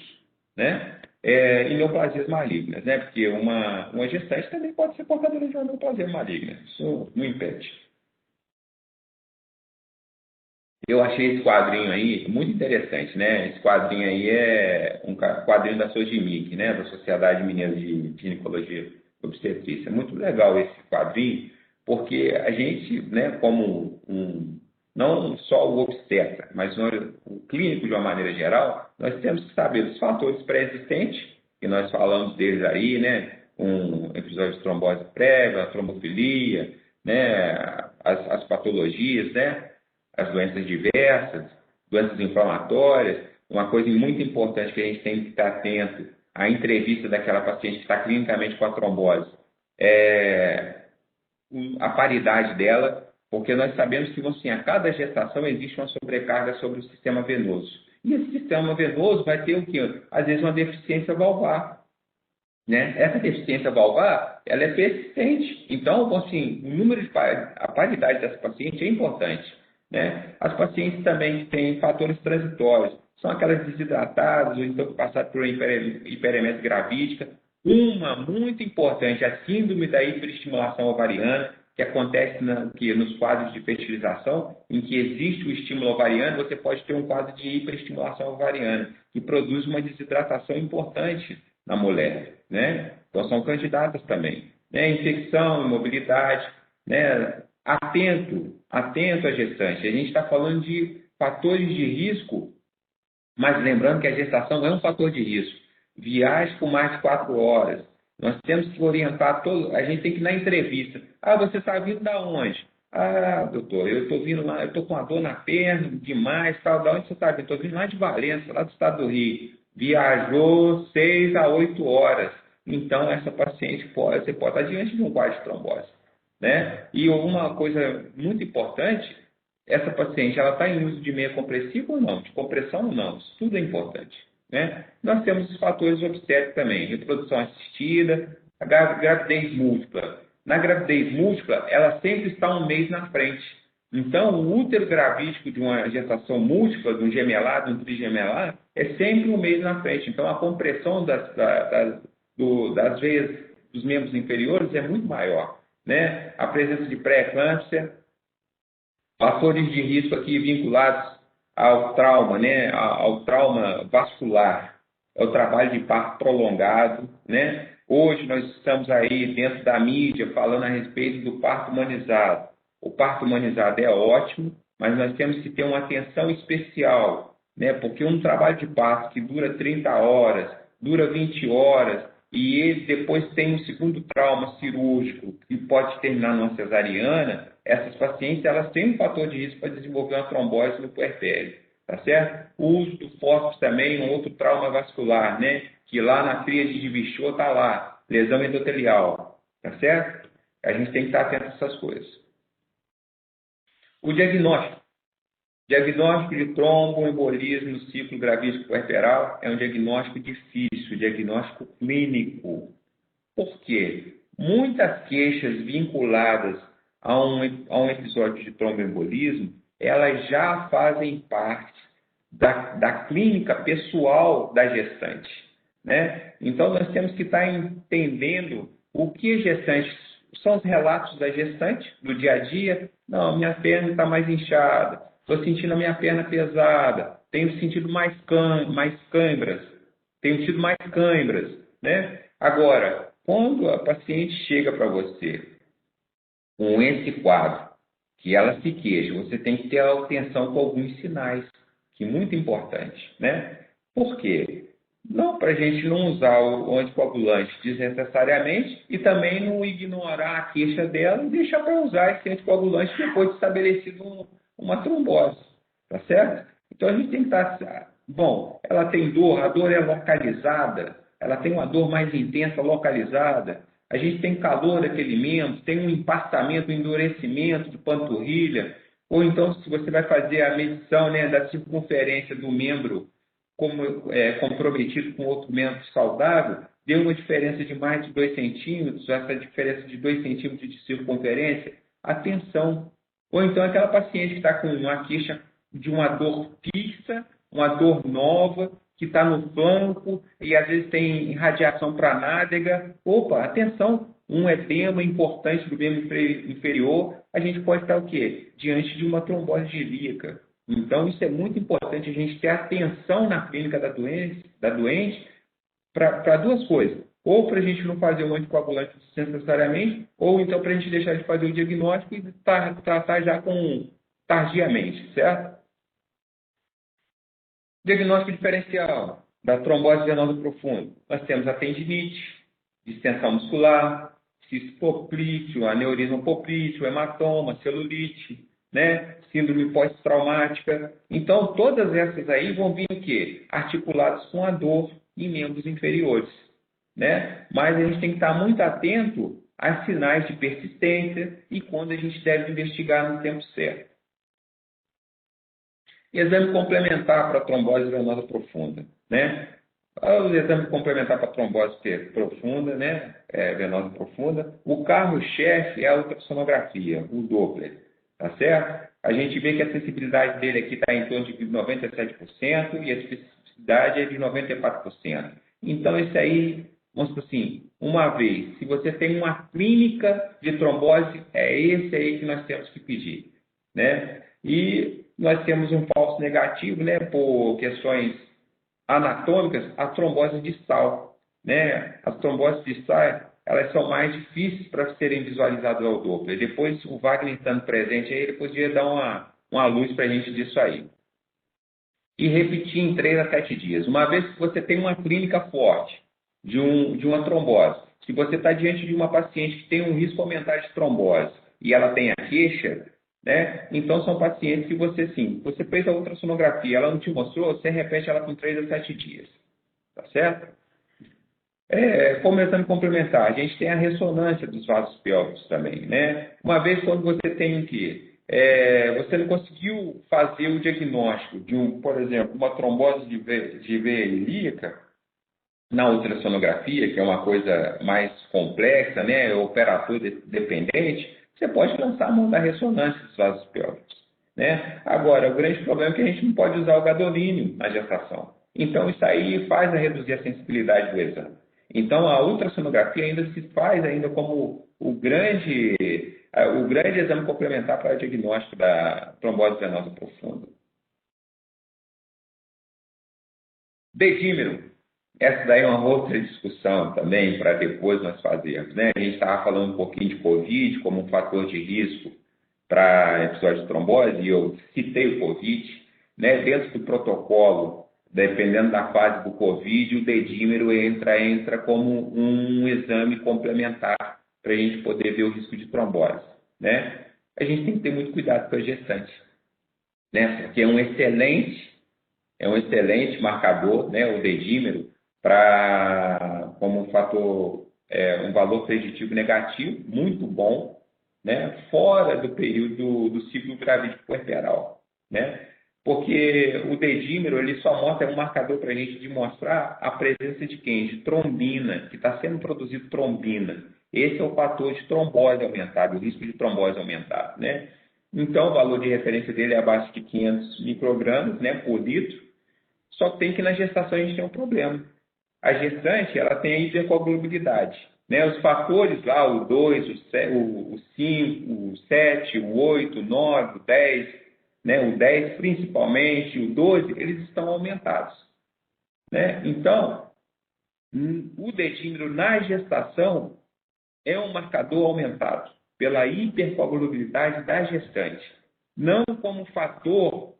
né? E neoplasias malignas, né? Porque uma gestante também pode ser portadora de uma neoplasia maligna, isso não impede. Eu achei esse quadrinho aí muito interessante, né? Esse quadrinho aí é um quadrinho da SOGIMIC, né? Da Sociedade Mineira de Ginecologia e Obstetrícia. É muito legal esse quadrinho, porque a gente, né, como não só o obstetra, mas o clínico de uma maneira geral, nós temos que saber os fatores pré-existentes, que nós falamos deles aí, né? Um episódio de trombose prévia, a trombofilia, né? As patologias, né? As doenças diversas, doenças inflamatórias. Uma coisa muito importante que a gente tem que estar atento à entrevista daquela paciente que está clinicamente com a trombose é a paridade dela, porque nós sabemos que assim, a cada gestação existe uma sobrecarga sobre o sistema venoso. E esse sistema venoso vai ter o quê? Às vezes uma deficiência valvar. Né? Essa deficiência valvar, ela é persistente. Então, assim, a paridade dessa paciente é importante. Né? As pacientes também que têm fatores transitórios, são aquelas desidratadas, ou então que passaram por hiperemese gravídica. Uma muito importante, a síndrome da hiperestimulação ovariana, que acontece nos quadros de fertilização, em que existe o estímulo ovariano, você pode ter um quadro de hiperestimulação ovariana, que produz uma desidratação importante na mulher. Né? Então, são candidatas também. Né? Infecção, imobilidade, né? Atento à gestante. A gente está falando de fatores de risco, mas lembrando que a gestação é um fator de risco. Viagem por mais de 4 horas. Nós temos que orientar a gente tem que ir na entrevista. Ah, você está vindo da onde? Ah, doutor, eu estou vindo lá, eu estou com uma dor na perna demais, tal. Da onde você está vindo? Estou vindo lá de Valença, lá do estado do Rio. Viajou 6 a 8 horas. Então, essa paciente você pode estar diante de um quadro de trombose. Né? E uma coisa muito importante, essa paciente ela está em uso de meia compressiva ou não, de compressão ou não, isso tudo é importante. Né? Nós temos os fatores obstétricos também, reprodução assistida, a gravidez múltipla. Na gravidez múltipla, ela sempre está um mês na frente. Então, o útero gravídico de uma gestação múltipla, de um gemelar, de um trigemelar, é sempre um mês na frente. Então, a compressão das veias dos membros inferiores é muito maior. Né? A presença de pré-eclâmpsia, fatores de risco aqui vinculados ao trauma, né? Ao trauma vascular, é o trabalho de parto prolongado. Né? Hoje nós estamos aí dentro da mídia falando a respeito do parto humanizado. O parto humanizado é ótimo, mas nós temos que ter uma atenção especial, né? Porque um trabalho de parto que dura 30 horas, dura 20 horas, e ele depois tem um segundo trauma cirúrgico que pode terminar numa cesariana, essas pacientes elas têm um fator de risco para desenvolver uma trombose no puerpério, tá certo? O uso do fósforo também, um outro trauma vascular, né? Que lá na tríade de Bichot está lá, lesão endotelial, tá certo? A gente tem que estar atento a essas coisas. O diagnóstico. Diagnóstico de tromboembolismo no ciclo gravídico puerperal é um diagnóstico difícil, diagnóstico clínico. Por quê? Muitas queixas vinculadas a um episódio de tromboembolismo, elas já fazem parte da clínica pessoal da gestante, né? Então, nós temos que estar entendendo o que a gestante, são os relatos da gestante, do dia a dia. Não, minha perna está mais inchada, estou sentindo a minha perna pesada, tenho sentido mais câimbras, tenho tido mais câimbras, né? Agora, quando a paciente chega para você com esse quadro, que ela se queixa, você tem que ter atenção com alguns sinais, que é muito importante, né? Por quê? Não para a gente não usar o anticoagulante desnecessariamente e também não ignorar a queixa dela e deixar para usar esse anticoagulante depois de estabelecido uma trombose, tá certo? Então a gente tem que estar... Bom, ela tem dor, a dor é localizada, ela tem uma dor mais intensa localizada, a gente tem calor daquele membro, tem um empastamento, um endurecimento de panturrilha, ou então se você vai fazer a medição, né, da circunferência do membro comprometido com outro membro saudável, deu uma diferença de mais de 2 centímetros, essa diferença de 2 centímetros de circunferência, atenção. Ou então aquela paciente que está com uma queixa de uma dor fixa, uma dor nova, que está no flanco e às vezes tem irradiação para a nádega. Opa, atenção, um edema importante do membro inferior, a gente pode estar o quê? Diante de uma trombose ilíaca. Então, isso é muito importante, a gente ter atenção na clínica da doente para duas coisas. Ou para a gente não fazer o anticoagulante necessariamente, ou então para a gente deixar de fazer o diagnóstico e tratar já tardiamente, certo? Diagnóstico diferencial da trombose venosa profunda. Nós temos a tendinite, distensão muscular, cisto poplíteo, aneurisma poplíteo, hematoma, celulite, né? Síndrome pós-traumática. Então, todas essas aí vão vir o quê? Articuladas com a dor em membros inferiores, né? Mas a gente tem que estar muito atento a sinais de persistência e quando a gente deve investigar no tempo certo. Exame complementar para trombose venosa profunda, né? O exame complementar para trombose profunda, né? Venosa profunda. O carro-chefe é a ultrassonografia, o Doppler, tá certo? A gente vê que a sensibilidade dele aqui está em torno de 97% e a especificidade é de 94%. Então, isso aí, vamos dizer assim, uma vez, se você tem uma clínica de trombose, é esse aí que nós temos que pedir, né? E nós temos um falso negativo, né, por questões anatômicas, a trombose distal, né? As tromboses distais, elas são mais difíceis para serem visualizadas ao Doppler. Depois, o Wagner estando presente aí, ele podia dar uma luz para a gente disso aí. E repetir em 3 a 7 dias. Uma vez que você tem uma clínica forte de uma trombose, se você está diante de uma paciente que tem um risco aumentado de trombose e ela tem a queixa, né? Então, são pacientes que você fez a ultrassonografia, ela não te mostrou, você repete ela com 3 a 7 dias. Tá certo? Como exame complementar, a gente tem a ressonância dos vasos pélvicos também, né? Uma vez quando você tem você não conseguiu fazer o diagnóstico de, por exemplo, uma trombose de veia ilíaca na ultrassonografia, que é uma coisa mais complexa, né? Operador dependente, você pode lançar a mão da ressonância dos vasos pélvicos, né? Agora, o grande problema é que a gente não pode usar o gadolínio na gestação. Então, isso aí faz reduzir a sensibilidade do exame. Então, a ultrassonografia ainda se faz ainda como o grande exame complementar para o diagnóstico da trombose venosa profunda. Dedímero. Essa daí é uma outra discussão também para depois nós fazermos, né? A gente estava falando um pouquinho de Covid como um fator de risco para episódio de trombose, e eu citei o Covid, né? Dentro do protocolo, dependendo da fase do Covid, o dedímero entra como um exame complementar para a gente poder ver o risco de trombose, né? A gente tem que ter muito cuidado com a gestante, né? Porque é um excelente marcador, né? O dedímero, como um fator, um valor preditivo negativo, muito bom, né? Fora do período do ciclo gravídico puerperal, né? Porque o dedímero ele só mostra, é um marcador para a gente de mostrar a presença de quem? De trombina, que está sendo produzido trombina. Esse é o fator de trombose aumentado, o risco de trombose aumentado, né? Então, o valor de referência dele é abaixo de 500 microgramas, né, por litro. Só que tem que na gestação a gente tem um problema. A gestante, ela tem a hipercoagulabilidade, né? Os fatores lá, o 2, o 5, o 7, o 8, o 9, o 10, né? O 10 principalmente, o 12, eles estão aumentados, né? Então, o dedímero na gestação é um marcador aumentado pela hipercoagulabilidade da gestante, não como fator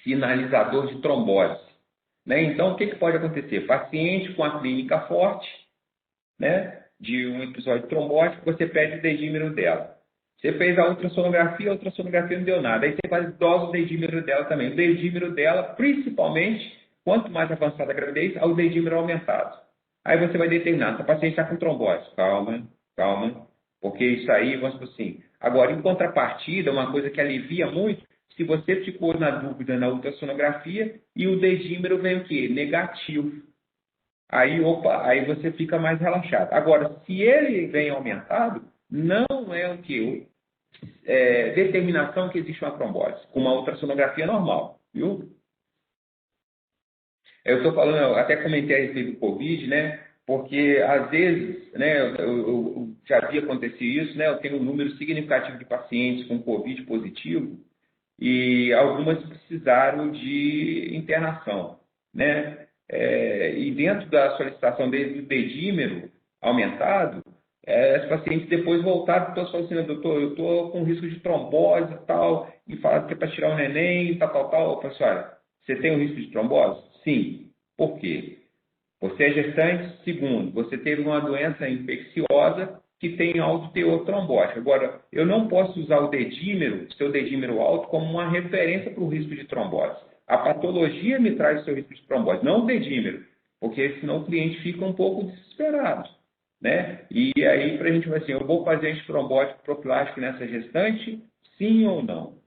sinalizador de trombose, né? Então, o que pode acontecer? Paciente com a clínica forte, né, de um episódio trombótico, você pede o dedímero dela. Você fez a ultrassonografia não deu nada. Aí você faz dosa o dedímero dela também. O dedímero dela, principalmente, quanto mais avançada a gravidez, o dedímero é aumentado. Aí você vai determinar, essa paciente está com trombose. Calma, calma, porque isso aí, vamos dizer assim. Agora, em contrapartida, uma coisa que alivia muito, se você ficou na dúvida na ultrassonografia e o dedímero vem o quê? Negativo. Aí, opa, aí você fica mais relaxado. Agora, se ele vem aumentado, não é o quê? Determinação que existe uma trombose, com uma ultrassonografia normal, viu? Eu estou falando, eu até comentei a respeito do Covid, né? Porque às vezes, né, eu já vi acontecer isso, né? Eu tenho um número significativo de pacientes com Covid positivo e algumas precisaram de internação, né? E dentro da solicitação do dedímero aumentado, as pacientes depois voltaram para o assim, doutor, eu estou com risco de trombose e tal, e falaram que é para tirar o neném, tal. Eu falei assim, olha, você tem um risco de trombose? Sim. Por quê? Você é gestante. Segundo, você teve uma doença infecciosa que tem alto teor trombótico. Agora, eu não posso usar o dedímero, seu dedímero alto, como uma referência para o risco de trombose. A patologia me traz o seu risco de trombose, não o dedímero, porque senão o cliente fica um pouco desesperado, né? E aí, para a gente vai assim, eu vou fazer antitrombótico profilático nessa gestante, sim ou não,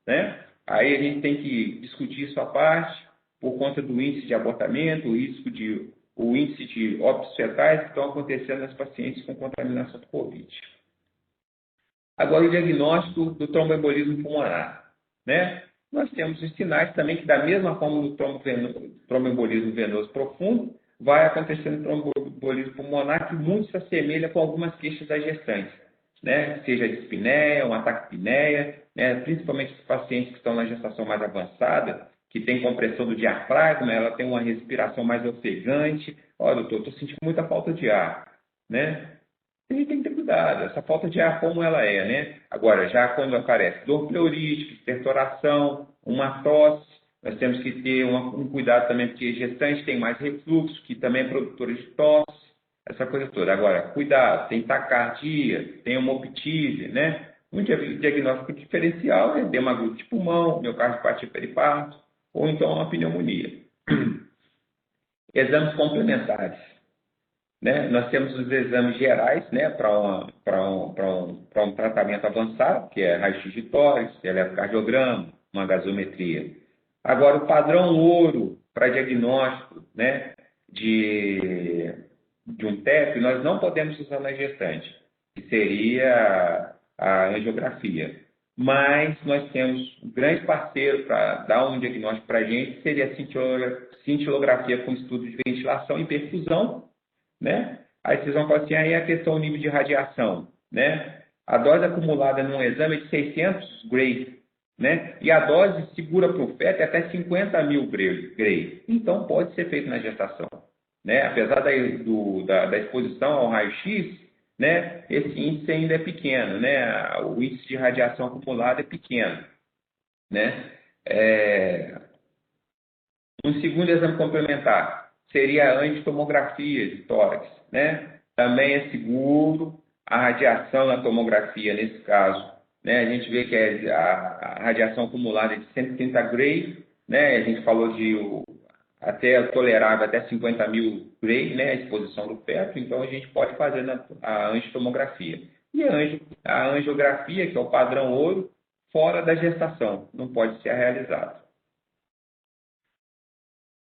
né? Aí a gente tem que discutir isso à parte, por conta do índice de abortamento, o índice de óbitos fetais que estão acontecendo nas pacientes com contaminação por Covid. Agora, o diagnóstico do tromboembolismo pulmonar, né? Nós temos os sinais também que, da mesma forma do tromboembolismo venoso profundo, vai acontecendo tromboembolismo pulmonar que muito se assemelha com algumas queixas das gestantes, né? Seja a dispneia, um ataque de apneia, né? Principalmente os pacientes que estão na gestação mais avançada, que tem compressão do diafragma, ela tem uma respiração mais ofegante. Olha, doutor, estou sentindo muita falta de ar, né? A gente tem que ter cuidado, essa falta de ar como ela é, né? Agora, já quando aparece dor pleurítica, estertoração, uma tosse, nós temos que ter um cuidado também, porque gestante tem mais refluxo, que também é produtora de tosse, essa coisa toda. Agora, cuidado, tem taquicardia, tem hemoptise, né? Um diagnóstico diferencial é edema agudo de pulmão, miocardiopatia periparto, ou então uma pneumonia. Exames complementares, né? Nós temos os exames gerais, né, para um tratamento avançado, que é raio-x de tórax, eletrocardiograma, uma gasometria. Agora, o padrão ouro para diagnóstico, né, de um TEP, nós não podemos usar na gestante, que seria a angiografia. Mas nós temos um grande parceiro para dar um diagnóstico para a gente, seria a cintilografia com estudo de ventilação e perfusão, né? Aí vocês vão falar assim, aí a questão do nível de radiação, né? A dose acumulada num exame é de 600 Gray, né? E a dose segura para o feto é até 50 mil Gray. Então pode ser feito na gestação, né? Apesar da exposição ao raio-x, né? Esse índice ainda é pequeno, né? O índice de radiação acumulada é pequeno, né? Um segundo exame complementar seria a angiotomografia de tórax, né? Também é seguro. A radiação na tomografia, nesse caso, né? A gente vê que a radiação acumulada é de 130 Gray, né? A gente falou de até tolerável até 50 mil Gray, né? A exposição do feto. Então, a gente pode fazer a angiotomografia. E a angiografia, que é o padrão ouro, fora da gestação, não pode ser realizado,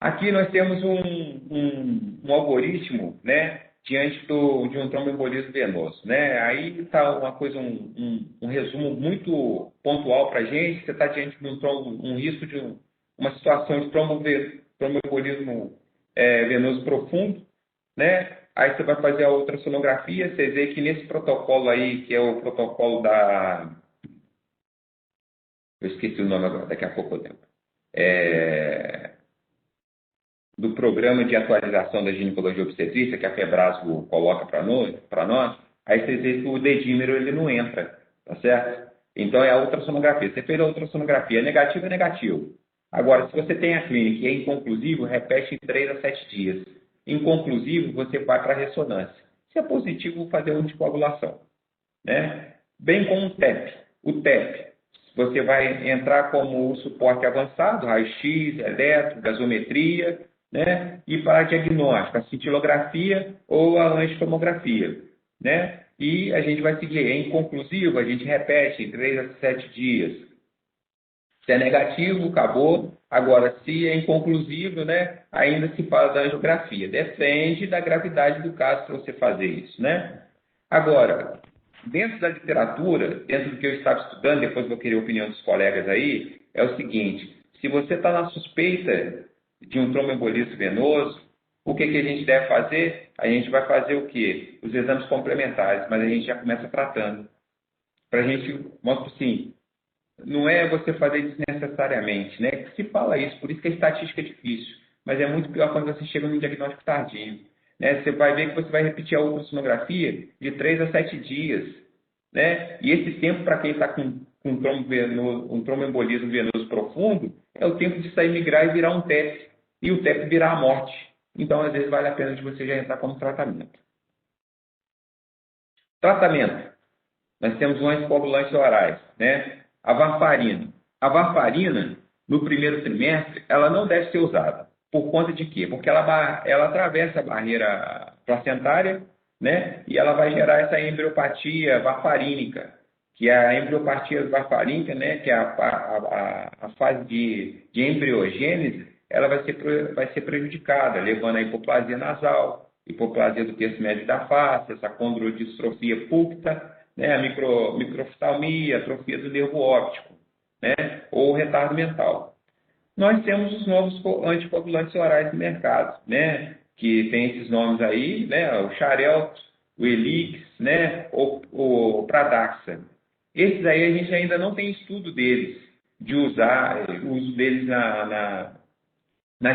Aqui nós temos um algoritmo, né, diante de um tromboembolismo venoso, né? Aí está uma coisa, um resumo muito pontual para a gente. Você está diante de um risco de uma situação de tromboembolismo venoso profundo, né? Aí você vai fazer a ultrassonografia, você vê que nesse protocolo aí, que é o protocolo eu esqueci o nome agora, daqui a pouco eu lembro. Do programa de atualização da ginecologia obstetrícia, que a Febrasgo coloca para nós, aí você vê que o dedímero ele não entra, tá certo? Então é a ultrassonografia. Você fez a ultrassonografia, é negativo. Agora, se você tem a clínica e é inconclusivo, repete em 3 a 7 dias. Inconclusivo, você vai para a ressonância. Se é positivo, fazer uma anticoagulação, né? Bem como o TEP. O TEP, você vai entrar como o suporte avançado, raio-x, eletro, gasometria, né? E para diagnóstico, a cintilografia ou a angiotomografia, né? E a gente vai seguir. É inconclusivo, a gente repete em 3 a 7 dias. Se é negativo, acabou. Agora, se é inconclusivo, né? Ainda se fala da angiografia. Depende da gravidade do caso para você fazer isso, né? Agora, dentro da literatura, dentro do que eu estava estudando, depois vou querer a opinião dos colegas aí, é o seguinte: se você está na suspeita de um tromboembolismo venoso, o que a gente deve fazer? A gente vai fazer o quê? Os exames complementares, mas a gente já começa tratando. Para a gente, vamos assim, não é você fazer desnecessariamente, né? Se fala isso, por isso que a estatística é difícil, mas é muito pior quando você chega num diagnóstico tardio. Né? Você vai ver que você vai repetir a ultrassonografia de 3 a 7 dias. Né? E esse tempo, para quem está com um tromboembolismo venoso profundo, é o tempo de sair migrar e virar um TEP. E o TEP virar a morte. Então, às vezes, vale a pena de você já entrar como tratamento. Tratamento. Nós temos um anticoagulantes orais, né? A varfarina. A varfarina, no primeiro trimestre, ela não deve ser usada. Por conta de quê? Porque ela atravessa a barreira placentária, né? E ela vai gerar essa embriopatia varfarínica, que é a embriopatia varfarínica, né? Que é a fase de embriogênese, ela vai ser prejudicada, levando a hipoplasia nasal, hipoplasia do terço médio da face, essa condrodistrofia púlpita, né, a microftalmia, atrofia do nervo óptico, né, ou retardo mental. Nós temos os novos anticoagulantes orais no mercado, né, que tem esses nomes aí, né, o Xarelto, o Elix, né, o Pradaxa. Esses aí a gente ainda não tem estudo deles, de usar, o uso deles na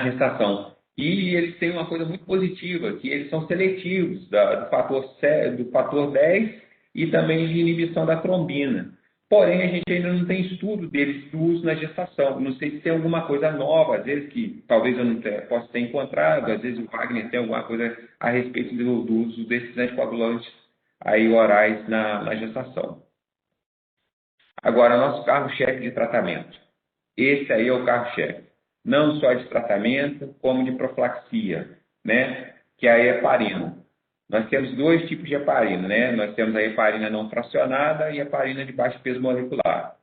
gestação. E eles têm uma coisa muito positiva, que eles são seletivos do fator 10 e também de inibição da trombina. Porém, a gente ainda não tem estudo deles do uso na gestação. Não sei se tem alguma coisa nova, às vezes que talvez eu não possa ter encontrado, às vezes o Wagner tem alguma coisa a respeito do uso desses anticoagulantes aí orais na gestação. Agora, nosso carro-chefe de tratamento. Esse aí é o carro-chefe. Não só de tratamento, como de profilaxia, né? Que é a heparina. Nós temos 2 tipos de heparina, né? Nós temos a heparina não fracionada e a heparina de baixo peso molecular.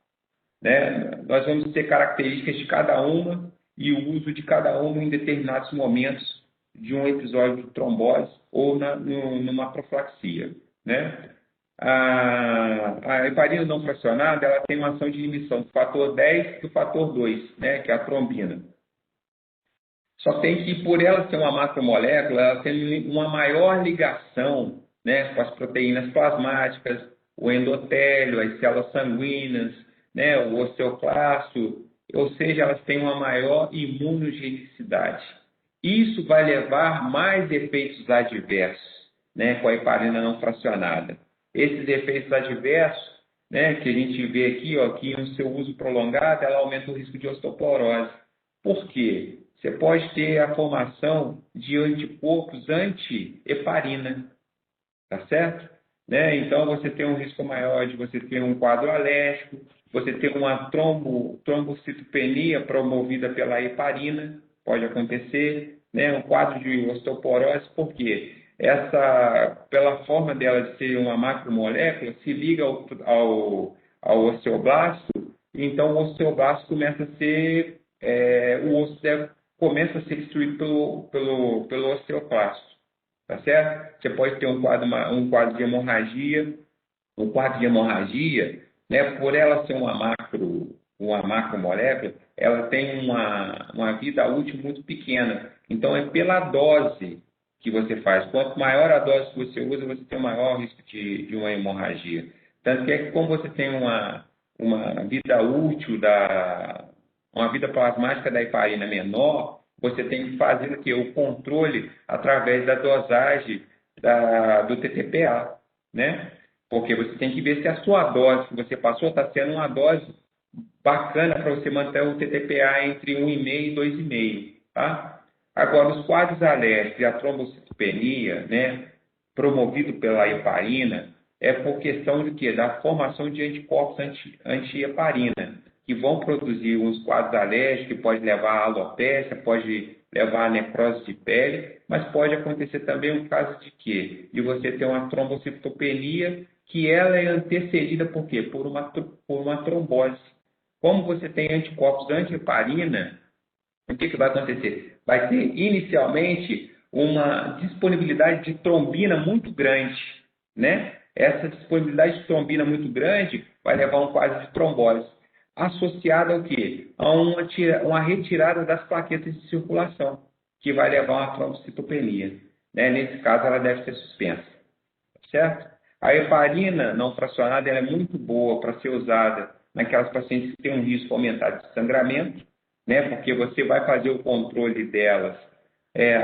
Né? Nós vamos ter características de cada uma e o uso de cada uma em determinados momentos de um episódio de trombose ou numa profilaxia, né? A heparina não fracionada ela tem uma ação de inibição do fator 10 e do fator 2, né, que é a trombina. Só tem que, por ela ser uma macromolécula, ela tem uma maior ligação, né, com as proteínas plasmáticas, o endotélio, as células sanguíneas, né, o osteoclasto, ou seja, elas têm uma maior imunogenicidade. Isso vai levar mais efeitos adversos, né, com a heparina não fracionada. Esses efeitos adversos, né, que a gente vê aqui, ó, que no seu uso prolongado, ela aumenta o risco de osteoporose. Por quê? Você pode ter a formação de anticorpos anti-heparina, tá certo? Né? Então, você tem um risco maior de você ter um quadro alérgico, você ter uma trombocitopenia promovida pela heparina, pode acontecer, né? Um quadro de osteoporose, por quê? Pela forma dela de ser uma macromolécula, se liga ao osteoblasto, então o osteoblasto começa a ser o osso começa a ser destruído pelo osteoclasto, tá certo? Você pode ter um quadro de hemorragia. Um quadro de hemorragia, né, por ela ser uma macromolécula, ela tem uma vida útil muito pequena. Então, é pela dose que você faz. Quanto maior a dose que você usa, você tem um maior risco de uma hemorragia. Tanto que é que como você tem uma vida útil, uma vida plasmática da heparina menor, você tem que fazer o quê? O controle através da dosagem do TTPA, né? Porque você tem que ver se a sua dose que você passou está sendo uma dose bacana para você manter o TTPA entre 1,5 e 2,5, tá? Agora, os quadros alérgicos e a trombocitopenia, né, promovido pela heparina, é por questão de quê? Da formação de anticorpos anti-heparina, que vão produzir uns quadros alérgicos, que pode levar à alopecia, pode levar à necrose de pele, mas pode acontecer também um caso de quê? De você ter uma trombocitopenia, que ela é antecedida por quê? Por uma trombose. Como você tem anticorpos anti-heparina, o que vai acontecer? Vai ter inicialmente uma disponibilidade de trombina muito grande, né? Essa disponibilidade de trombina muito grande vai levar a um quadro de trombose, associada ao quê? A uma retirada das plaquetas de circulação, que vai levar a uma trombocitopenia, né? Nesse caso, ela deve ser suspensa, certo? A heparina não fracionada ela é muito boa para ser usada naquelas pacientes que têm um risco aumentado de sangramento, né? Porque você vai fazer o controle delas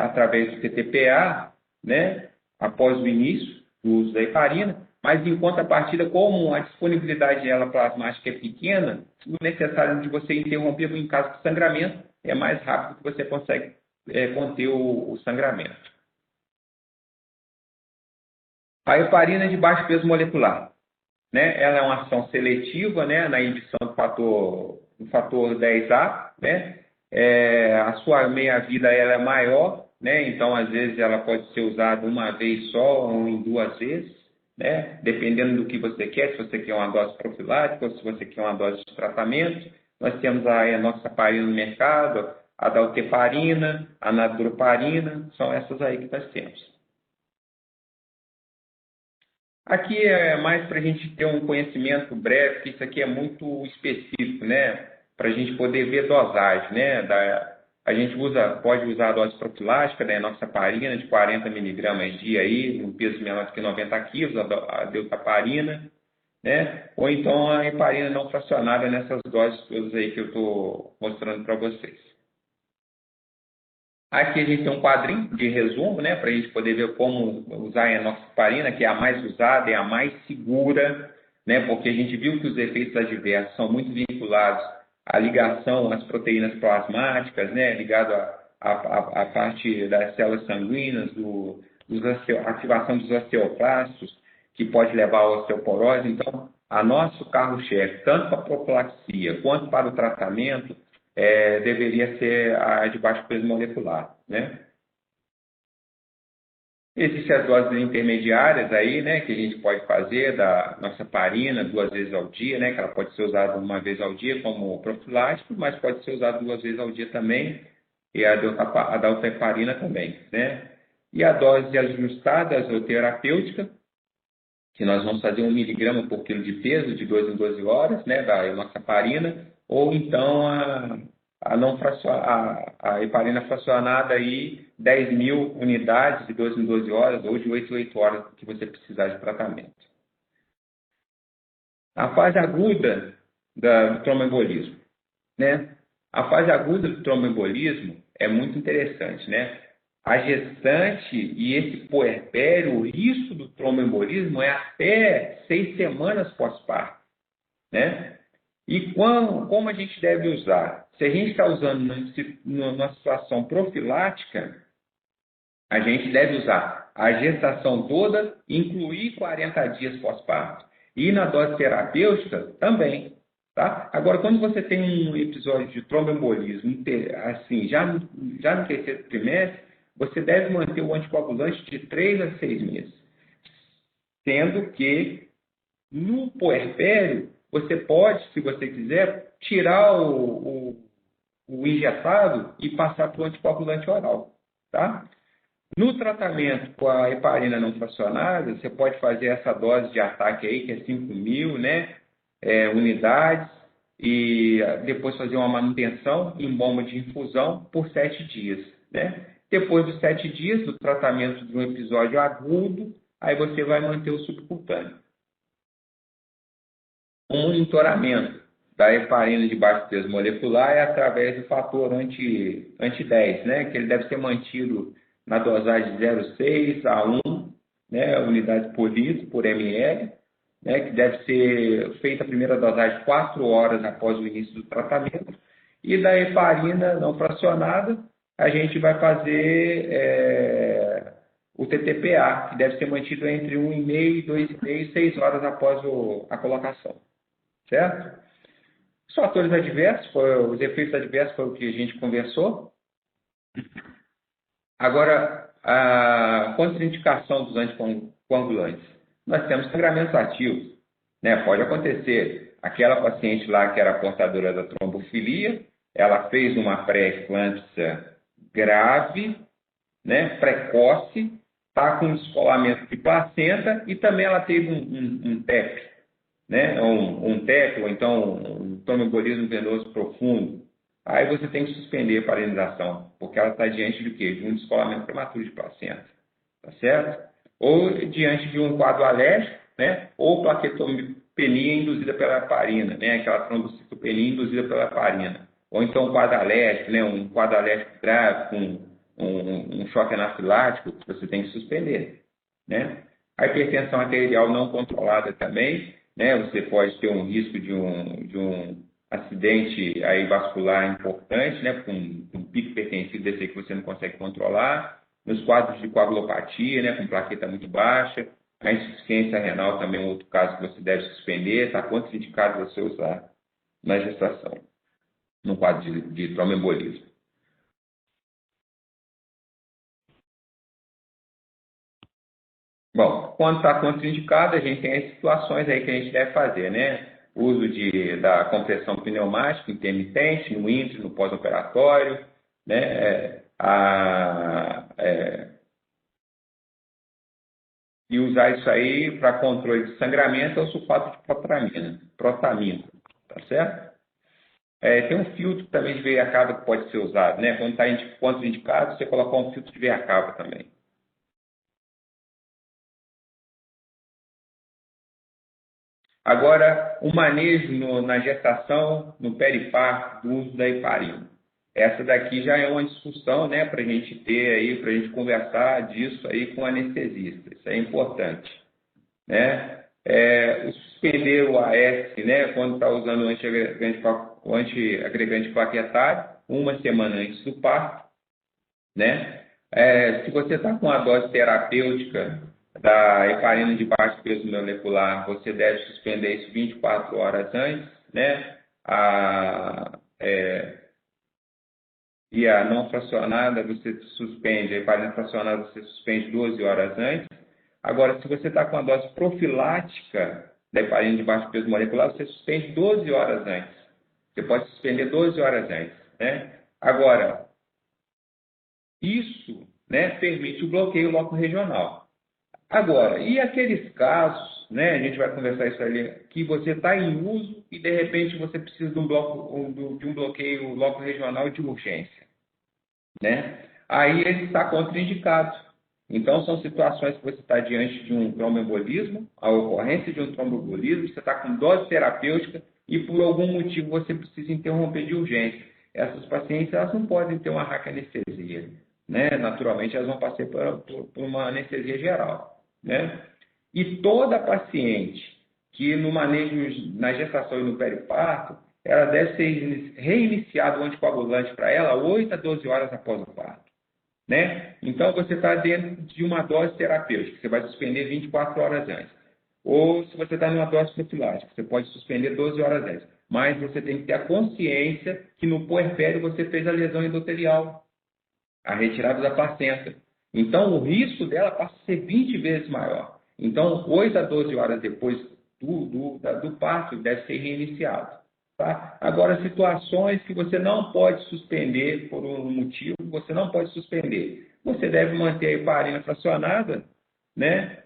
através do TTPA, né? Após o início do uso da heparina, mas em contrapartida, como a disponibilidade dela plasmática é pequena, o necessário de você interromper em caso de sangramento é mais rápido que você consegue conter o sangramento. A heparina de baixo peso molecular, né? Ela é uma ação seletiva, né? Na inibição do fator 10A, né? A sua meia-vida ela é maior, né? Então, às vezes, ela pode ser usada uma vez só ou em 2 vezes, né? Dependendo do que você quer, se você quer uma dose profilática ou se você quer uma dose de tratamento. Nós temos a nossa heparina no mercado, a dalteparina, a nadroparina, são essas aí que nós temos. Aqui é mais para a gente ter um conhecimento breve, porque isso aqui é muito específico, né? Para a gente poder ver dosagem, né? A gente pode usar a dose profilática da enoxaparina de 40 miligramas dia aí, um peso menor do que 90 quilos, a deltaparina, né? Ou então a heparina não fracionada nessas doses todas aí que eu estou mostrando para vocês. Aqui a gente tem um quadrinho de resumo, né, para a gente poder ver como usar a enoxaparina, que é a mais usada e a mais segura, né, porque a gente viu que os efeitos adversos são muito vinculados à ligação às proteínas plasmáticas, né, ligado à parte das células sanguíneas, ativação dos osteoclastos, que pode levar à osteoporose. Então, a nosso carro-chefe, tanto para a profilaxia quanto para o tratamento, deveria ser a de baixo peso molecular, né? Existem as doses intermediárias aí, né, que a gente pode fazer da nossa heparina 2 vezes ao dia, né, que ela pode ser usada uma vez ao dia como profilático, mas pode ser usada 2 vezes ao dia também, e a dalteparina também, né? E a dose ajustada azoterapêutica, que nós vamos fazer 1 miligrama por quilo de peso, de 2 em 12 horas, né, da enoxaparina, ou então a heparina fracionada aí, 10.000 unidades de 2 em 12 horas, ou de 8 em 8 horas que você precisar de tratamento. A fase aguda do tromboembolismo, né? A fase aguda do tromboembolismo é muito interessante, né? A gestante e esse puerpério, o risco do tromboembolismo é até 6 semanas pós-parto, né? E como a gente deve usar? Se a gente está usando numa situação profilática, a gente deve usar a gestação toda, incluir 40 dias pós-parto. E na dose terapêutica também. Tá? Agora, quando você tem um episódio de tromboembolismo, assim, já no terceiro trimestre, você deve manter o anticoagulante de 3 a 6 meses. Sendo que no puerpério, você pode, se você quiser, tirar o o injetado e passar para o anticoagulante oral, tá? No tratamento com a heparina não fracionada, você pode fazer essa dose de ataque aí, que é 5.000, né, unidades, e depois fazer uma manutenção em bomba de infusão por 7 dias, né? Depois dos 7 dias do tratamento de um episódio agudo, aí você vai manter o subcutâneo. O monitoramento da heparina de baixo peso molecular é através do fator anti-10, né? Que ele deve ser mantido na dosagem de 0,6 a 1, né? Unidades por litro, por ml, né? Que deve ser feita a primeira dosagem 4 horas após o início do tratamento. E da heparina não fracionada, a gente vai fazer o TTPA, que deve ser mantido entre 1,5 e 2,5 e 6 horas após a colocação. Certo? Os fatores adversos, os efeitos adversos foi o que a gente conversou. Agora, a contraindicação dos anticoagulantes. Nós temos sangramentos ativos, né? Pode acontecer. Aquela paciente lá que era portadora da trombofilia, ela fez uma pré-eclâmpsia grave, né? Precoce, está com descolamento de placenta e também ela teve um TEP, né? Um TEP, ou então um tromboembolismo venoso profundo. Aí você tem que suspender a paralisação, porque ela está diante de quê? De um descolamento prematuro de placenta, tá certo? Ou diante de um quadro alérgico, né? Ou plaquetopenia induzida pela heparina, né? Aquela trombocitopenia induzida pela heparina. Ou então um quadro alérgico, né? Um quadro alérgico grave com um choque anafilático, que você tem que suspender, né? A hipertensão arterial não controlada também, né? Você pode ter um risco de um acidente aí vascular importante, né? Com um pico hipertensivo desse aí que você não consegue controlar. Nos quadros de coagulopatia, né? Com plaqueta muito baixa. A insuficiência renal também é um outro caso que você deve suspender. Está contraindicado você usar na gestação, no quadro de tromboembolismo. Bom, quando está contraindicado, a gente tem as situações aí que a gente deve fazer, né? O uso da compressão pneumática intermitente, no intra, no pós-operatório, né? E usar isso aí para controle de sangramento é o sulfato de protamina, tá certo? Tem um filtro também de veia cava que pode ser usado, né? Quando está contraindicado, você colocar um filtro de veia cava também. Agora, o manejo na gestação, no periparto, do uso da heparina. Essa daqui já é uma discussão, né, para a gente ter aí, para a gente conversar disso aí com o anestesista. Isso é importante, né? Suspender o AS, né, quando está usando o antiagregante plaquetário, uma semana antes do parto, né? Se você está com a dose terapêutica da heparina de baixo peso molecular, você deve suspender isso 24 horas antes, né? E a não fracionada, você suspende, a heparina fracionada, você suspende 12 horas antes. Agora, se você está com a dose profilática da heparina de baixo peso molecular, você suspende 12 horas antes. Você pode suspender 12 horas antes, né? Agora, isso, né, permite o bloqueio loco-regional. Agora, e aqueles casos, né, a gente vai conversar isso ali, que você está em uso e de repente você precisa de um bloqueio loco-regional de urgência, né? Aí ele está contraindicado. Então, são situações que você está diante de um tromboembolismo, a ocorrência de um tromboembolismo, você está com dose terapêutica e por algum motivo você precisa interromper de urgência. Essas pacientes, elas não podem ter uma raquianestesia, né? Naturalmente, elas vão passar por uma anestesia geral, né? E toda paciente que no manejo, na gestação e no periparto, ela deve ser reiniciado o anticoagulante para ela 8 a 12 horas após o parto, né? Então, você está dentro de uma dose terapêutica, você vai suspender 24 horas antes. Ou se você está numa dose profilática, você pode suspender 12 horas antes. Mas você tem que ter a consciência que no puerpério você fez a lesão endotelial, a retirada da placenta. Então, o risco dela passa a ser 20 vezes maior. Então, 8 a 12 horas depois do parto, deve ser reiniciado, Tá? Agora, situações que você não pode suspender por um motivo, você não pode suspender. Você deve manter a heparina fracionada, né,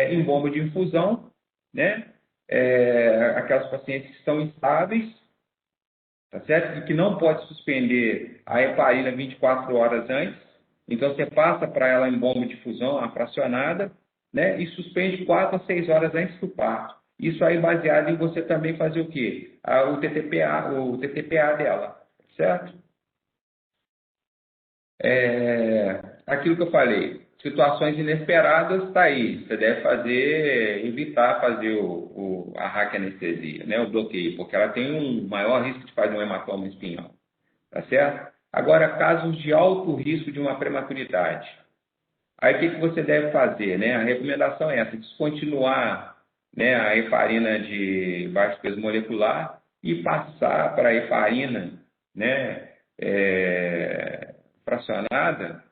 em bomba de infusão, né, aquelas pacientes que estão instáveis, tá certo? E que não pode suspender a heparina 24 horas antes. Então, você passa para ela em bomba de infusão, a fracionada, né, e suspende 4 a 6 horas antes do parto. Isso aí baseado em você também fazer o quê? O TTPA dela, certo? Aquilo que eu falei, situações inesperadas está aí. Você deve evitar fazer a raquianestesia, né, o bloqueio, porque ela tem um maior risco de fazer um hematoma espinhal, tá certo? Agora, casos de alto risco de uma prematuridade. Aí, o que você deve fazer, né? A recomendação é essa, descontinuar, né, a heparina de baixo peso molecular e passar para a heparina, né, fracionada,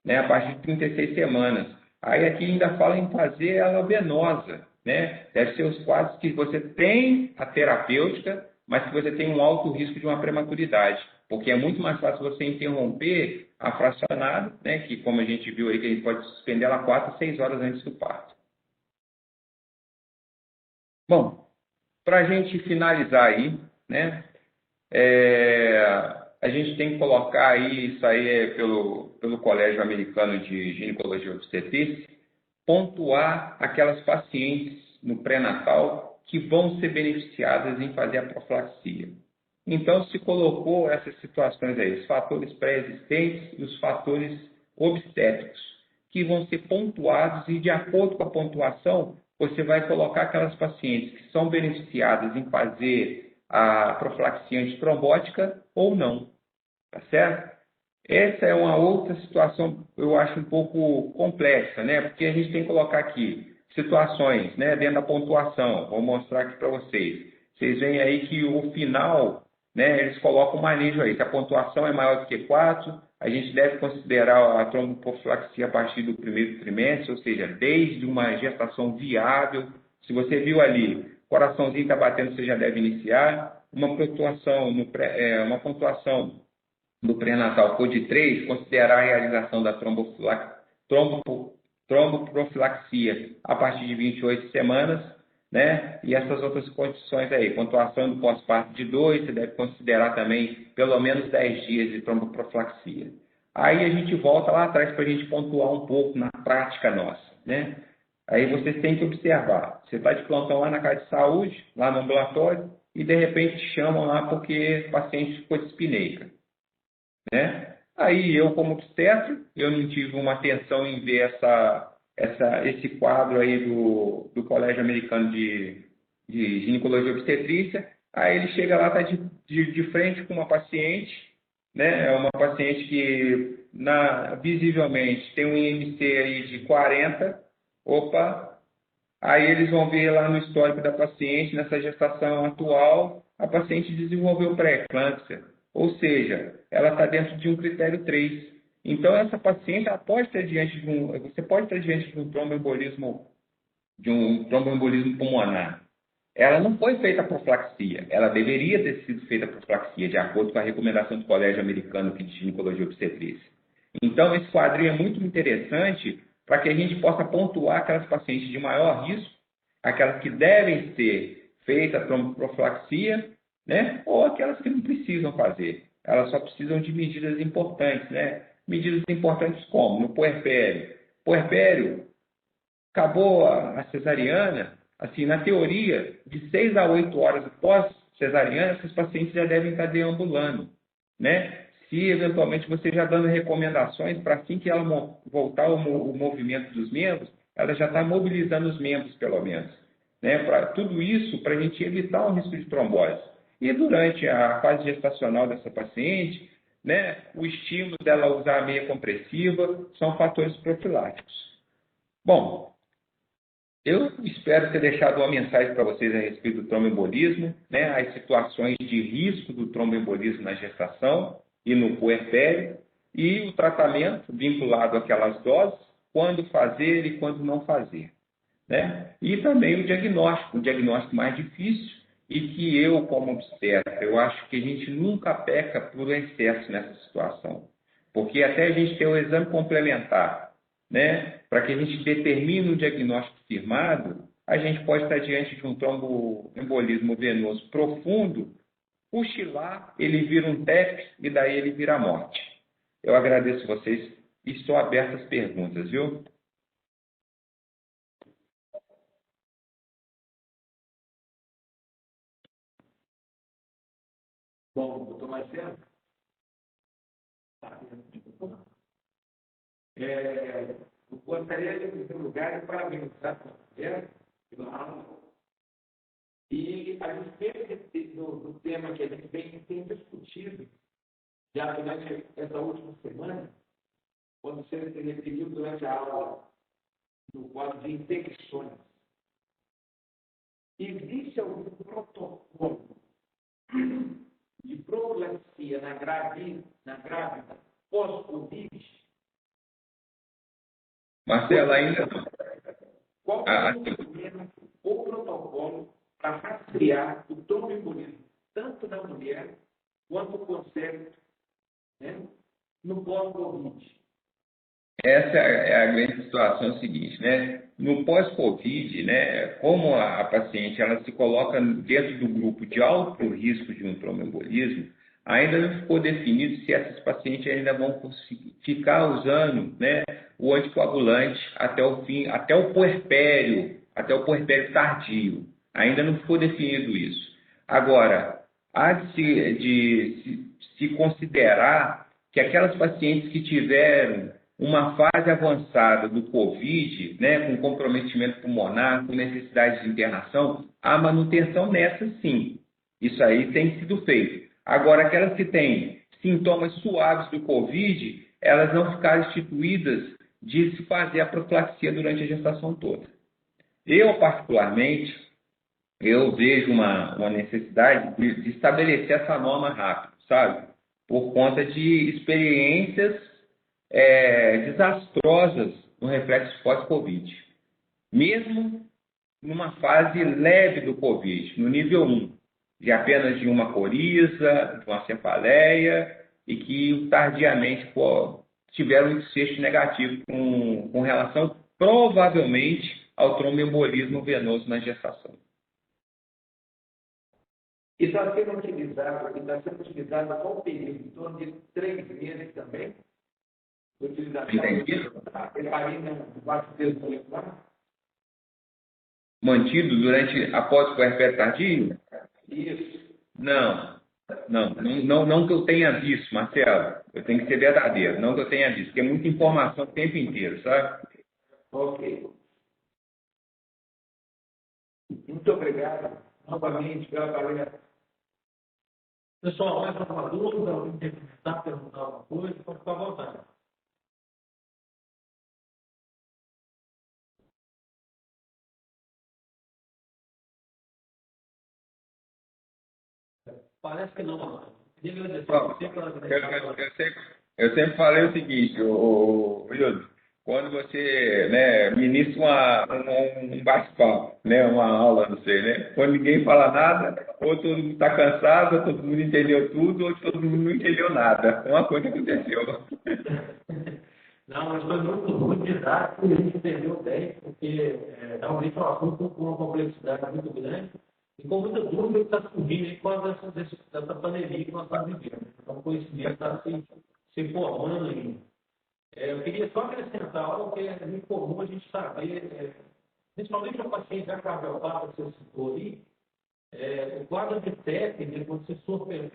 né, a partir de 36 semanas. Aí aqui ainda fala em fazer ela venosa, né? Deve ser os quadros que você tem a terapêutica, mas que você tem um alto risco de uma prematuridade, porque é muito mais fácil você interromper a fracionada, né, que como a gente viu aí, que a gente pode suspender ela 4 a 6 horas antes do parto. Bom, para a gente finalizar aí, né, a gente tem que colocar aí, isso aí é pelo Colégio Americano de Ginecologia e Obstetrícia, pontuar aquelas pacientes no pré-natal que vão ser beneficiadas em fazer a profilaxia. Então, se colocou essas situações aí, os fatores pré-existentes e os fatores obstétricos, que vão ser pontuados e, de acordo com a pontuação, você vai colocar aquelas pacientes que são beneficiadas em fazer a profilaxia antitrombótica ou não, tá certo? Essa é uma outra situação, eu acho um pouco complexa, né? Porque a gente tem que colocar aqui situações, né, dentro da pontuação. Vou mostrar aqui para vocês. Vocês veem aí que o final, né, eles colocam um manejo aí. Se a pontuação é maior do que 4, a gente deve considerar a tromboprofilaxia a partir do primeiro trimestre, ou seja, desde uma gestação viável. Se você viu ali, coraçãozinho está batendo, você já deve iniciar. Uma pontuação do pré-natal for de 3, considerar a realização da tromboprofilaxia a partir de 28 semanas, né? E essas outras condições aí, pontuação do pós-parto de 2, você deve considerar também pelo menos 10 dias de tromboprofilaxia. Aí a gente volta lá atrás para a gente pontuar um pouco na prática nossa, né? Aí vocês têm que observar. Você está de plantão lá na casa de saúde, lá no ambulatório, e de repente chamam lá porque o paciente ficou dispineica, né? Aí eu, como obstetra, eu não tive uma atenção em ver esse quadro aí do Colégio Americano de Ginecologia e Obstetrícia. Aí ele chega lá, está de frente com uma paciente, né? É uma paciente que visivelmente tem um IMC aí de 40. Opa! Aí eles vão ver lá no histórico da paciente, nessa gestação atual, a paciente desenvolveu pré-eclâmpsia, ou seja, ela está dentro de um critério 3. Então, essa paciente ela pode estar diante você pode estar diante de um tromboembolismo pulmonar. Ela não foi feita a profilaxia, ela deveria ter sido feita a profilaxia, de acordo com a recomendação do Colégio Americano de Ginecologia e Obstetrícia. Então, esse quadrinho é muito interessante para que a gente possa pontuar aquelas pacientes de maior risco, aquelas que devem ser feitas a profilaxia, né? Ou aquelas que não precisam fazer. Elas só precisam de medidas importantes, né? Medidas importantes como? No puerpério. Puerpério, acabou a cesariana, assim, na teoria, de 6 a 8 horas após cesariana, essas pacientes já devem estar deambulando, né? Se eventualmente você já dando recomendações para assim que ela voltar o movimento dos membros, ela já está mobilizando os membros, pelo menos, né? Para tudo isso, para a gente evitar um risco de trombose. E durante a fase gestacional dessa paciente, né, o estímulo dela usar a meia compressiva são fatores profiláticos. Bom, eu espero ter deixado uma mensagem para vocês a respeito do tromboembolismo, né, as situações de risco do tromboembolismo na gestação e no puerpério, e o tratamento vinculado àquelas doses, quando fazer e quando não fazer, né? E também o diagnóstico mais difícil, e que eu, como obstetra, eu acho que a gente nunca peca por excesso nessa situação. Porque até a gente ter o exame complementar, né, para que a gente determine o diagnóstico firmado, a gente pode estar diante de um tromboembolismo venoso profundo, cochilar, ele vira um TEP e daí ele vira morte. Eu agradeço vocês e estou aberto às perguntas, viu? Bom, doutor Marcelo, eu gostaria de, em primeiro lugar, de parabenizar a mulher pela aula. E a respeito do tema que a gente tem discutido, já durante essa última semana, quando você referiu durante a aula no quadro de infecções, existe algum protocolo de profilaxia na grávida pós-Covid? Marcelo, ainda não. Qual é o protocolo para rastrear o tromboembolismo, tanto na mulher quanto o conceito, né, no pós-Covid? Essa é a grande situação, é o seguinte, né? No pós-Covid, né, como a paciente ela se coloca dentro do grupo de alto risco de um tromboembolismo, ainda não ficou definido se essas pacientes ainda vão ficar usando, né, o anticoagulante até o fim, até o puerpério tardio. Ainda não ficou definido isso. Agora, há de se considerar que aquelas pacientes que tiveram uma fase avançada do COVID, né, com comprometimento pulmonar, com necessidade de internação, há manutenção nessa sim. Isso aí tem sido feito. Agora, aquelas que têm sintomas suaves do COVID, elas não ficaram instituídas de se fazer a profilaxia durante a gestação toda. Eu, particularmente, eu vejo uma necessidade de estabelecer essa norma rápido, sabe? Por conta de experiências desastrosas no reflexo pós-Covid. Mesmo numa fase leve do Covid, no nível 1, de apenas de uma coriza, de uma cefaleia, e que tardiamente tiveram um desfecho negativo com relação, provavelmente, ao tromboembolismo venoso na gestação. E está sendo utilizado há qual período? Em torno de 3 meses também? Utilização da heparina debaixo do peso molecular? Mantido após o puerpério tardio? Isso. Não que eu tenha visto, Marcelo. Eu tenho que ser verdadeiro. Não que eu tenha visto, porque é muita informação o tempo inteiro, sabe? Ok. Muito obrigado novamente pela palestra. Pessoal, mais alguma dúvida? Alguém quer perguntar alguma coisa? Pode ficar à vontade. Parece que não. Queria agradecer a você pela Eu sempre falei o seguinte, Hildo, quando você, né, ministra um bate-papo, né, uma aula, não sei, né? Quando ninguém fala nada, ou todo mundo está cansado, ou todo mundo entendeu tudo, ou todo mundo não entendeu nada. Uma coisa aconteceu. Não, mas foi muito didático e a gente entendeu bem, porque realmente é um assunto com uma complexidade muito grande e com muita dúvida que está surgindo aí com dessa pandemia que nós estamos vivendo. Então, o conhecimento está se formando ainda. Eu queria só acrescentar algo que é muito comum a gente saber, principalmente o paciente já cardiopata que você citou ali, o quadro de TEP, né, quando você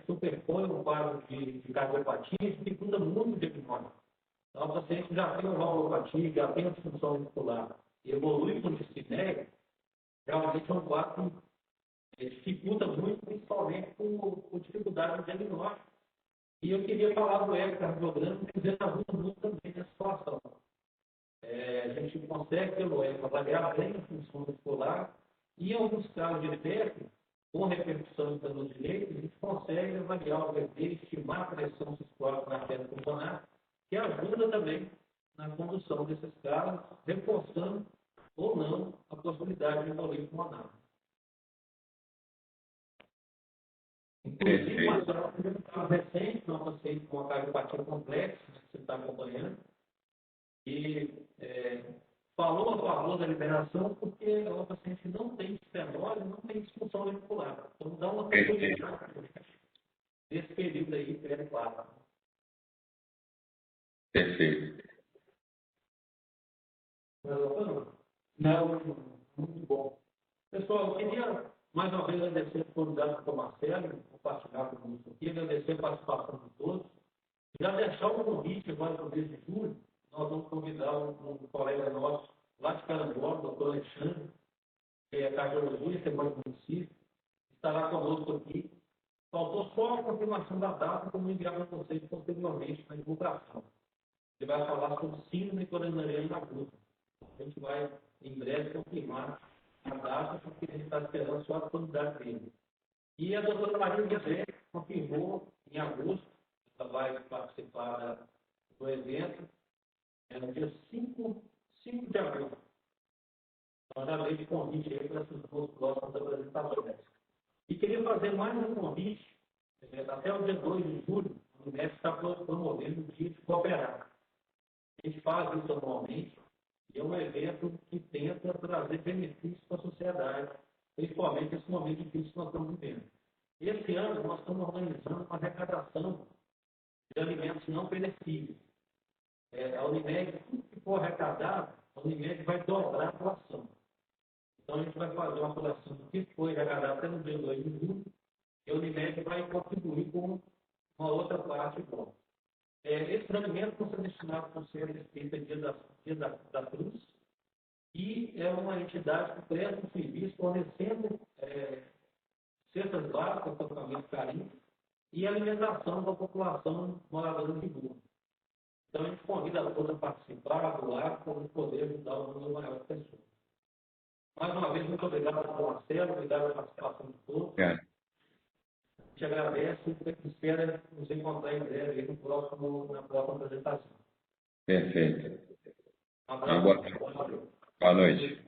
superpõe o quadro de cardiopatia, dificulta muito o diagnóstico. Então, o paciente já tem uma valvulopatia, já tem uma disfunção muscular e evolui com dispneia, realmente é um quadro que dificulta muito, principalmente com dificuldade de diagnóstico. E eu queria falar do ecocardiograma, porque ele ajuda muito também nessa situação. A gente consegue, pelo eco, avaliar bem a função muscular e, em alguns casos de TEP, com repercussão em canos direitos, a gente consegue avaliar o VT, estimar a pressão sistólica na artéria pulmonar, que ajuda também na condução desses casos, reforçando ou não a possibilidade de embolia pulmonar. Inclusive, Perfeito. Marcelo, um caso recente, nós passei com uma cardiopatia complexa, né, que você está acompanhando, e falou a favor da liberação porque o paciente não tem estenose, não tem disfunção auricular. Então, dá uma tranquilidade nesse período aí, pré-claro. Perfeito. Não, muito bom. Pessoal, eu queria mais uma vez agradecer a oportunidade do Marcelo, compartilhar conosco aqui, agradecer a participação de todos. Já deixar um convite agora para o mês de julho, nós vamos convidar um colega nosso lá de Carangola, o doutor Alexandre, que é cardiologista, é do município, estará conosco aqui. Faltou só a confirmação da data, como enviar para vocês posteriormente na divulgação. Ele vai falar sobre síndrome coronariana aguda. A gente vai, em breve, confirmar a data, porque a gente está esperando só a disponibilidade dele. E a doutora Maria José confirmou em agosto, ela vai participar do evento, no dia 5 de agosto. Então, já veio de convite aí para essas duas próximas apresentações. E queria fazer mais um convite, até o dia 2 de julho, o Unesco está promovendo o dia de cooperar. A gente faz isso anualmente, e é um evento que tenta trazer benefícios para a sociedade, principalmente nesse momento difícil que nós estamos vivendo. Esse ano, nós estamos organizando uma arrecadação de alimentos não perecíveis. A Unimed, tudo que for arrecadado, a Unimed vai dobrar a doação. Então, a gente vai fazer uma apuração do que foi arrecadado até no dia 2 de julho, e a Unimed vai contribuir com uma outra parte igual. Esses alimentos vão ser destinados para ser respeito ao Dia da Cruz, e é uma entidade que presta um serviço fornecendo cestas básicas para famílias carentes e alimentação da população moradora de rua. Então, a gente convida a todos a participar, a doar, para poder ajudar o número maior de pessoas. Mais uma vez, muito obrigado ao Marcelo, obrigado pela participação de todos. É. Te agradeço e espero nos encontrar em breve na próxima apresentação. Perfeito. Um Uma abraço. boa noite.